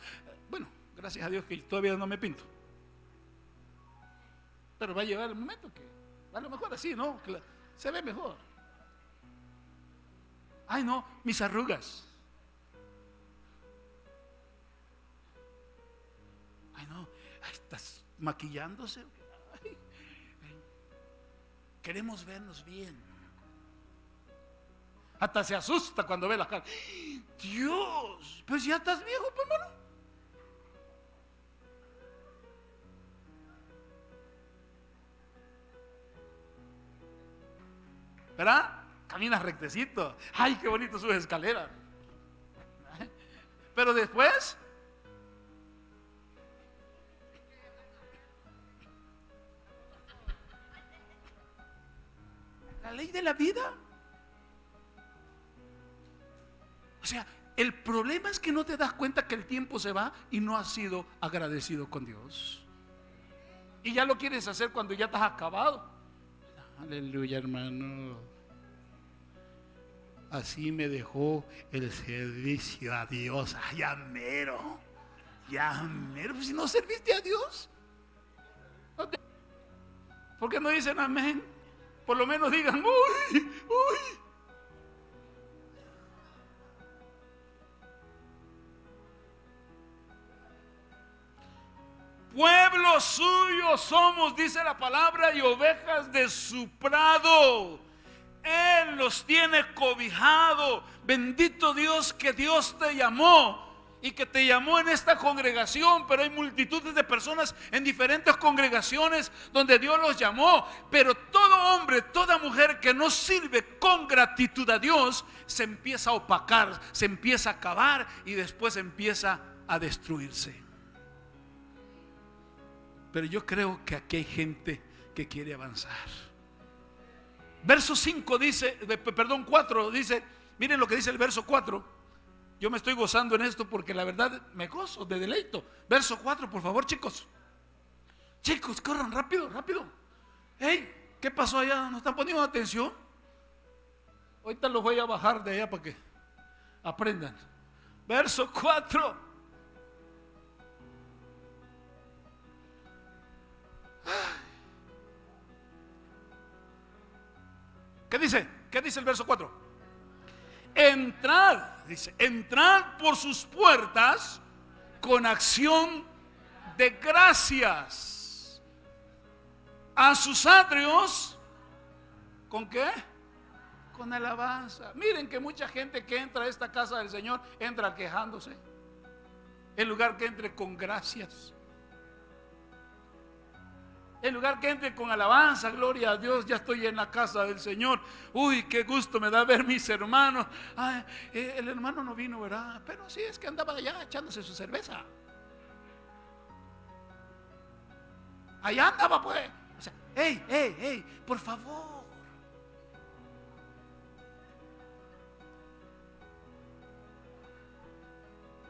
Bueno, gracias a Dios que todavía no me pinto. Pero va a llegar el momento que a lo mejor así, ¿no? Se ve mejor. Ay, no, mis arrugas. Ay, no, estás maquillándose. Ay. Queremos vernos bien. Hasta se asusta cuando ve la cara. Dios, pues ya estás viejo, pues, hermano. ¿Verdad? Caminas rectecito. Ay, qué bonito subes escaleras. Pero después, la ley de la vida. O sea, el problema es que no te das cuenta que el tiempo se va y no has sido agradecido con Dios. Y ya lo quieres hacer cuando ya estás acabado. Aleluya, hermano. Así me dejó el servicio a Dios. Ay, ya mero. Pues si no serviste a Dios, ¿por qué no dicen amén? Por lo menos digan uy. Pueblo suyo somos, dice la palabra, y ovejas de su prado. Él los tiene cobijado. Bendito Dios que Dios te llamó y que te llamó en esta congregación, pero hay multitudes de personas en diferentes congregaciones donde Dios los llamó. Pero todo hombre, toda mujer que no sirve con gratitud a Dios se empieza a opacar, se empieza a acabar y después empieza a destruirse. Pero yo creo que aquí hay gente que quiere avanzar. Verso 5 dice, 4 dice, miren lo que dice el verso 4. Yo me estoy gozando en esto porque la verdad me gozo, de deleito. Verso 4, por favor, chicos. Chicos, corran rápido. Hey, ¿qué pasó allá? ¿No están poniendo atención? Ahorita los voy a bajar de allá para que aprendan. Verso 4. ¿Qué dice? ¿Qué dice el verso 4? Entrad por sus puertas con acción de gracias, a sus atrios, ¿con qué? Con alabanza. Miren que mucha gente que entra a esta casa del Señor entra quejándose, en lugar que entre con gracias. En lugar que entre con alabanza, gloria a Dios, ya estoy en la casa del Señor. Uy, qué gusto me da ver mis hermanos. Ay, el hermano no vino, ¿verdad? Pero sí, es que andaba allá echándose su cerveza. Allá andaba, pues. O sea, hey, por favor.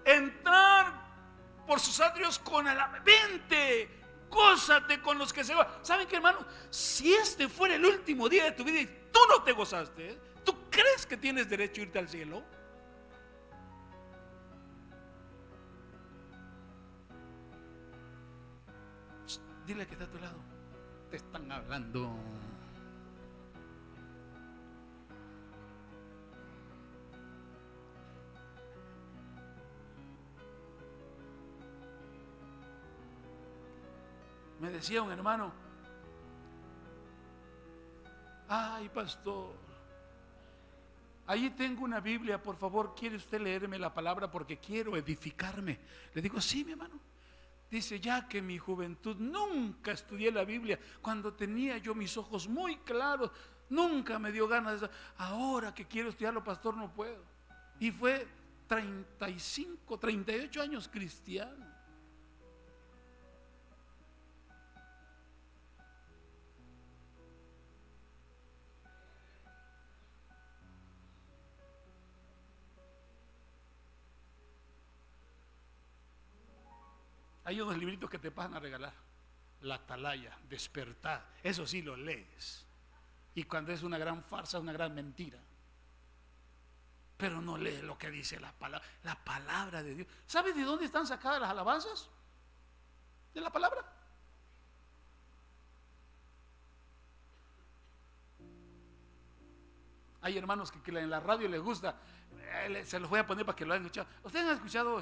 Entrar por sus atrios con alabanza. Vente. Gózate con los que se van. ¿Saben qué, hermano? Si este fuera el último día de tu vida y tú no te gozaste, ¿tú crees que tienes derecho a irte al cielo? Dile que está a tu lado. Te están hablando. Me decía un hermano: ay, pastor, allí tengo una Biblia, por favor, ¿quiere usted leerme la palabra? Porque quiero edificarme. Le digo: sí, mi hermano. Dice: ya que en mi juventud nunca estudié la Biblia, cuando tenía yo mis ojos muy claros, nunca me dio ganas de eso. Ahora que quiero estudiarlo, pastor, no puedo. Y fue 35, 38 años cristiano. Hay unos libritos que te pasan a regalar: La Atalaya, Despertar. Eso sí lo lees. Y cuando es una gran farsa, una gran mentira. Pero no lees lo que dice la palabra de Dios. ¿Sabes de dónde están sacadas las alabanzas? De la palabra. Hay hermanos que en la radio les gusta. Se los voy a poner para que lo hayan escuchado. ¿Ustedes han escuchado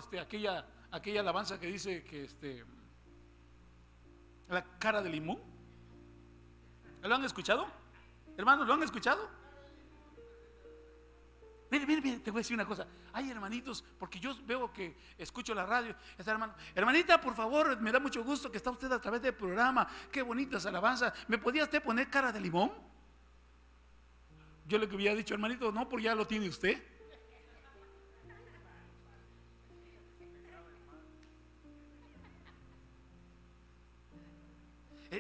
aquella alabanza que dice que la cara de limón? ¿Lo han escuchado? Hermanos, ¿lo han escuchado? Mire, te voy a decir una cosa. Hay hermanitos, porque yo veo que escucho la radio. Está hermano: hermanita, por favor, me da mucho gusto que está usted a través del programa. Qué bonitas alabanzas. ¿Me podía usted poner cara de limón? Yo le había dicho: hermanito, no, porque ya lo tiene usted.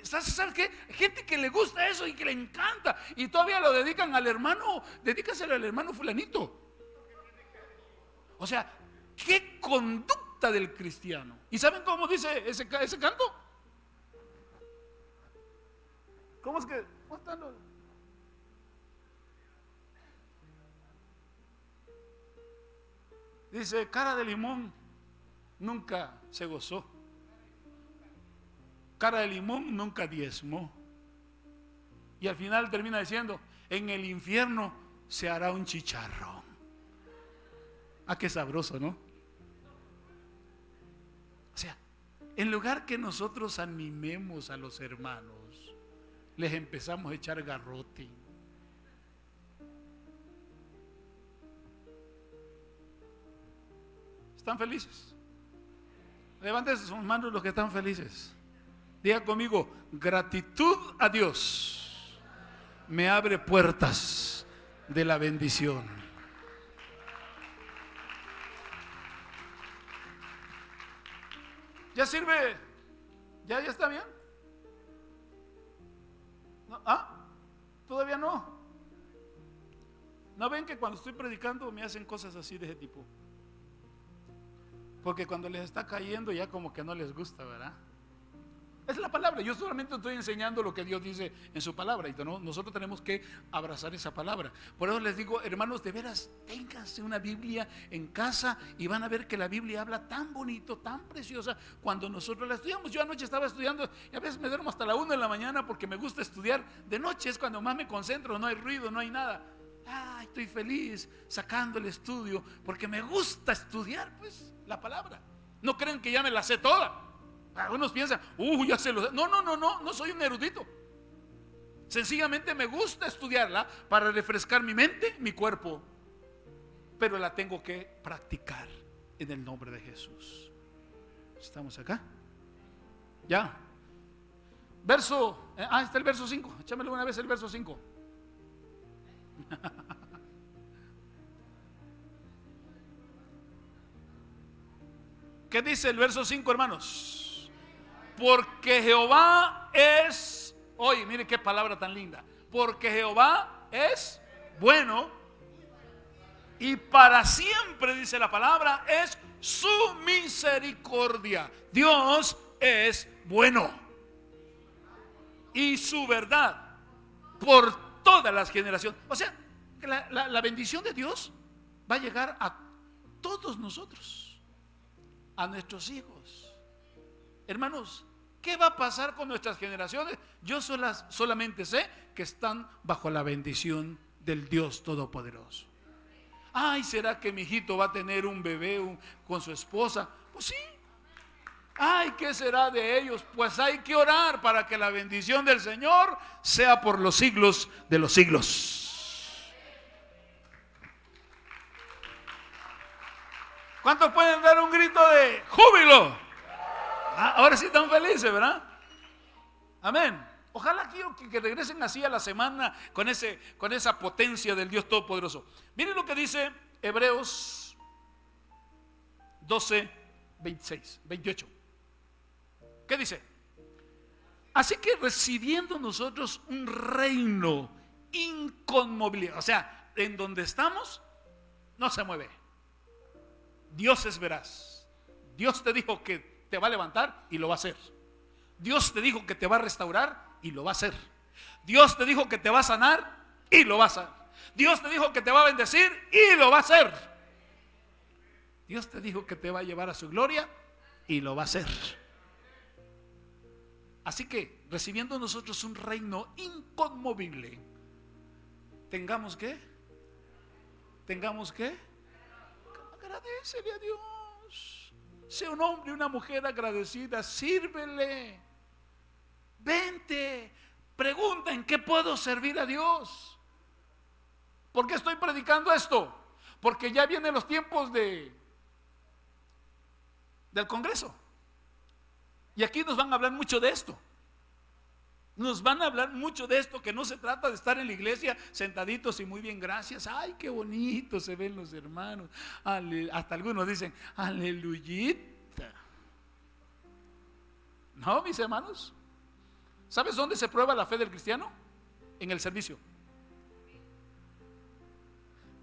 ¿Sabes qué? Gente que le gusta eso y que le encanta, y todavía lo dedican al hermano. Dedícaselo al hermano fulanito. O sea, qué conducta del cristiano. ¿Y saben cómo dice ese canto? ¿Cómo es que? ¿Cómo están los? Dice: cara de limón nunca se gozó, cara de limón nunca diezmó. Y al final termina diciendo: en el infierno se hará un chicharrón. Ah, qué sabroso, ¿no? O sea, en lugar que nosotros animemos a los hermanos, les empezamos a echar garrote. ¿Están felices? Levanten sus manos los que están felices. Diga conmigo: gratitud a Dios me abre puertas de la bendición. ¿Ya sirve? ¿Ya está bien? ¿No? ¿Ah? ¿Todavía no? ¿No ven que cuando estoy predicando me hacen cosas así de ese tipo? Porque cuando les está cayendo ya como que no les gusta, ¿verdad? Es la palabra. Yo solamente estoy enseñando lo que Dios dice en su palabra, y nosotros tenemos que abrazar esa palabra. Por eso les digo, hermanos, de veras, ténganse una Biblia en casa y van a ver que la Biblia habla tan bonito, tan preciosa cuando nosotros la estudiamos. Yo anoche estaba estudiando y a veces me duermo hasta la 1 de la mañana porque me gusta estudiar. De noche es cuando más me concentro, no hay ruido, no hay nada. Estoy feliz sacando el estudio porque me gusta estudiar, pues, la palabra. No creen que ya me la sé toda. Algunos piensan: ya se lo sé. No soy un erudito. Sencillamente me gusta estudiarla para refrescar mi mente, mi cuerpo, pero la tengo que practicar en el nombre de Jesús. ¿Estamos acá? Ya. Verso, está el verso 5. Échamelo una vez el verso 5. ¿Qué dice el verso 5, hermanos? Porque Jehová es, oye, mire qué palabra tan linda. Porque Jehová es bueno y para siempre, dice la palabra, es su misericordia. Dios es bueno. y su verdad por todas las generaciones. O sea, que la bendición de Dios va a llegar a todos nosotros, a nuestros hijos. Hermanos, ¿qué va a pasar con nuestras generaciones? Yo solamente sé que están bajo la bendición del Dios Todopoderoso. Ay, ¿será que mi hijito va a tener un bebé con su esposa? Pues sí. Ay, ¿qué será de ellos? Pues hay que orar para que la bendición del Señor sea por los siglos de los siglos. ¿Cuántos pueden dar un grito de júbilo? Ahora sí están felices, ¿verdad? Amén. Ojalá que regresen así a la semana con esa potencia del Dios Todopoderoso. Miren lo que dice Hebreos 12, 26, 28. ¿Qué dice? Así que recibiendo nosotros un reino inconmovible, o sea, en donde estamos no se mueve. Dios es veraz. Dios te dijo que te va a levantar y lo va a hacer. Dios te dijo que te va a restaurar y lo va a hacer. Dios te dijo que te va a sanar y lo va a hacer. Dios te dijo que te va a bendecir y lo va a hacer. Dios te dijo que te va a llevar a su gloria y lo va a hacer. Así que, recibiendo nosotros un reino inconmovible, tengamos que agradécele a Dios. Sea un hombre y una mujer agradecida, sírvele. Vente, pregunta en qué puedo servir a Dios. ¿Por qué estoy predicando esto? Porque ya vienen los tiempos del Congreso. Y aquí nos van a hablar mucho de esto. Nos van a hablar mucho de esto, que no se trata de estar en la iglesia sentaditos y muy bien, gracias. Ay, qué bonito se ven los hermanos. Hasta algunos dicen, aleluyita. No, mis hermanos. ¿Sabes dónde se prueba la fe del cristiano? En el servicio.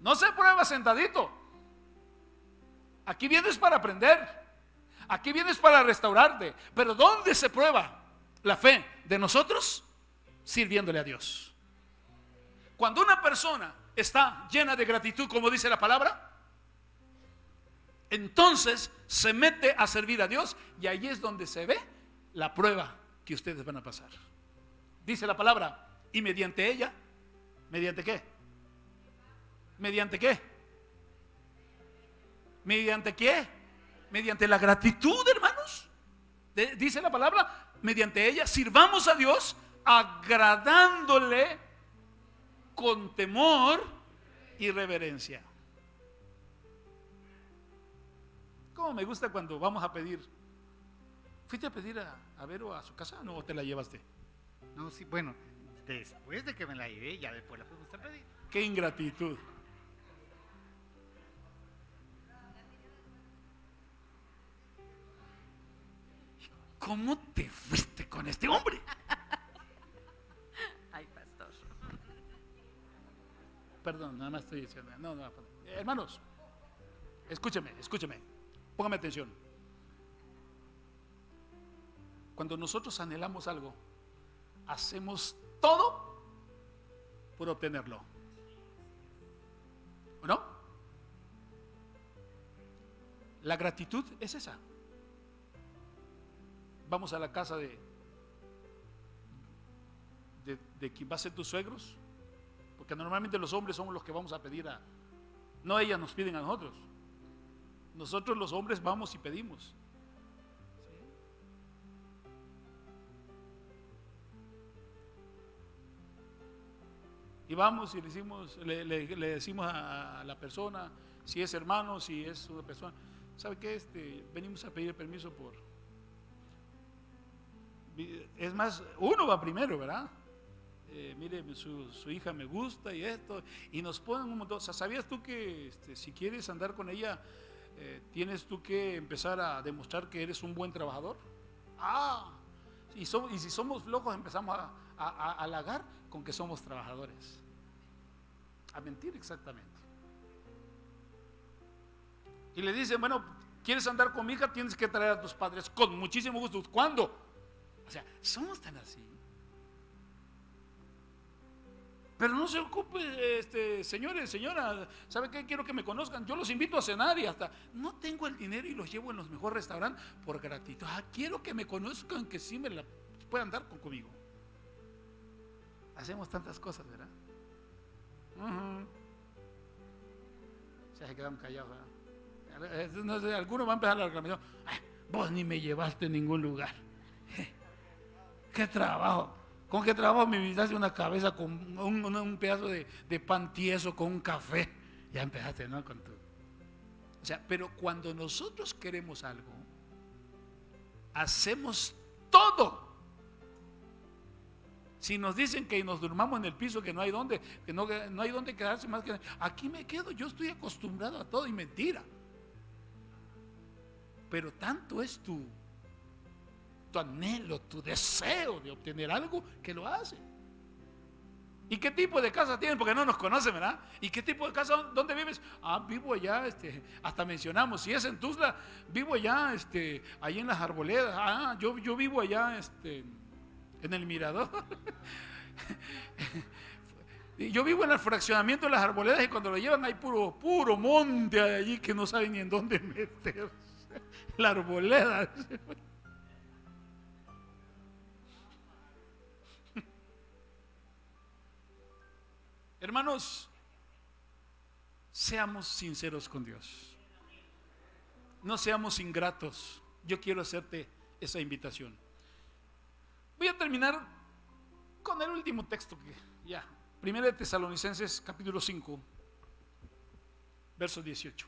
No se prueba sentadito. Aquí vienes para aprender. Aquí vienes para restaurarte. Pero ¿dónde se prueba la fe de nosotros? Sirviéndole a Dios. Cuando una persona está llena de gratitud, como dice la palabra, entonces se mete a servir a Dios, y ahí es donde se ve la prueba que ustedes van a pasar. Dice la palabra, y mediante ella, ¿mediante qué? ¿Mediante qué? ¿Mediante qué? Mediante la gratitud, hermanos. Dice la palabra, mediante ella sirvamos a Dios agradándole con temor y reverencia. Cómo me gusta cuando vamos a pedir. ¿Fuiste a pedir a Vero a su casa? ¿No? ¿O te la llevaste? No, sí, bueno, después de que me la llevé, ya después la fuimos a pedir. Qué ingratitud. ¿Cómo te fuiste con este hombre? Ay, pastor. Perdón, nada más estoy diciendo. No, hermanos, escúcheme. Póngame atención. Cuando nosotros anhelamos algo, hacemos todo por obtenerlo. ¿O no? La gratitud es esa. Vamos a la casa de quien va a ser tus suegros, porque normalmente los hombres somos los que vamos a pedir no ellas nos piden a nosotros. Nosotros los hombres vamos y pedimos. ¿Sí? Y vamos y le decimos a la persona, si es hermano, si es una persona, ¿sabe qué? Venimos a pedir permiso por... Es más, uno va primero, ¿verdad? Mire, su hija me gusta y esto, y nos ponen un montón. O sea, ¿sabías tú que si quieres andar con ella, tienes tú que empezar a demostrar que eres un buen trabajador? Y si somos flojos, empezamos a halagar con que somos trabajadores. A mentir exactamente. Y le dicen, bueno, ¿quieres andar con mi hija? Tienes que traer a tus padres con muchísimo gusto. ¿Cuándo? O sea, somos tan así. Pero no se ocupe, señores, señora, ¿sabe qué? Quiero que me conozcan, yo los invito a cenar y hasta no tengo el dinero y los llevo en los mejores restaurantes por gratitud. Quiero que me conozcan, que sí me la puedan dar conmigo. Hacemos tantas cosas, ¿verdad? Se quedan callados, ¿verdad? No sé, algunos van a empezar la reclamación. Vos ni me llevaste a ningún lugar. ¿Qué trabajo? ¿Con qué trabajo me invitaste una cabeza con un pedazo de pan tieso con un café? Ya empezaste, ¿no? Con tu... O sea, pero cuando nosotros queremos algo, hacemos todo. Si nos dicen que nos durmamos en el piso, que no hay dónde, que no hay dónde quedarse más que aquí me quedo, yo estoy acostumbrado a todo, y mentira. Pero tanto es tu anhelo, tu deseo de obtener algo, que lo hace. ¿Y qué tipo de casa tienen? Porque no nos conocen, ¿verdad? ¿Y qué tipo de casa? ¿Dónde vives? Vivo allá, hasta mencionamos, si es en Tuzla, vivo allá, ahí en las Arboledas. Yo vivo allá, en el Mirador. Yo vivo en el fraccionamiento de las Arboledas, y cuando lo llevan hay puro monte allí que no saben ni en dónde meterse. La Arboleda. Hermanos, seamos sinceros con Dios. No seamos ingratos. Yo quiero hacerte esa invitación. Voy a terminar con el último texto que ya. 1 Tesalonicenses capítulo 5, verso 18.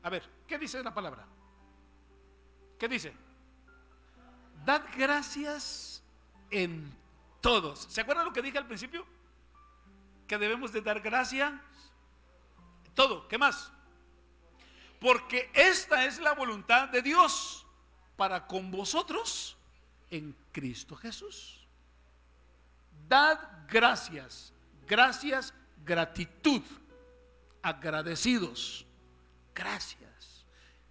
A ver, ¿qué dice la palabra? ¿Qué dice? Dad gracias en todos. ¿Se acuerdan lo que dije al principio? Que debemos de dar gracias todo. ¿Qué más? Porque esta es la voluntad de Dios para con vosotros en Cristo Jesús. Dad gracias, gratitud, agradecidos.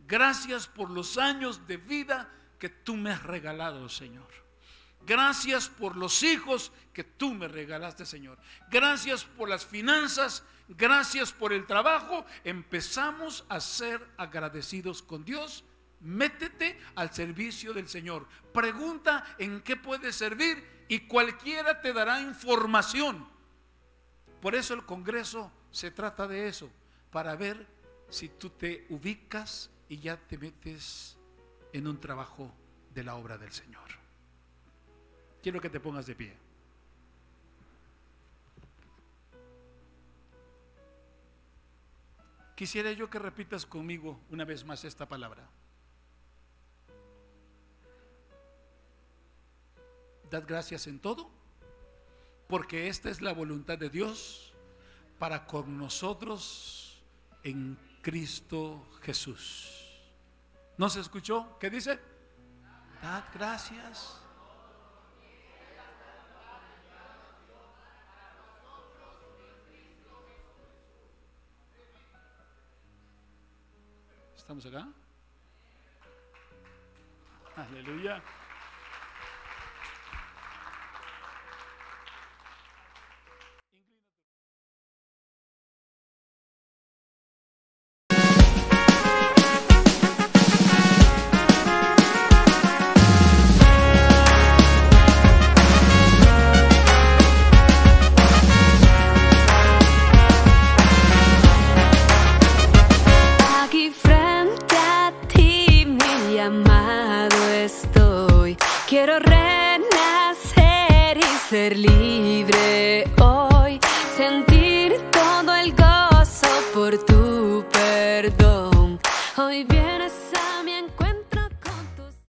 Gracias por los años de vida que tú me has regalado, Señor. Gracias por los hijos que tú me regalaste, Señor. Gracias por las finanzas. Gracias por el trabajo. Empezamos a ser agradecidos con Dios. Métete al servicio del Señor. Pregunta en qué puedes servir y cualquiera te dará información. Por eso el Congreso se trata de eso, para ver si tú te ubicas y ya te metes en un trabajo de la obra del Señor. Quiero que te pongas de pie. Quisiera yo que repitas conmigo una vez más esta palabra. Dad gracias en todo, porque esta es la voluntad de Dios para con nosotros en Cristo Jesús. ¿No se escuchó? ¿Qué dice? Dad gracias. ¿Estamos acá? Aleluya. Quiero renacer y ser libre.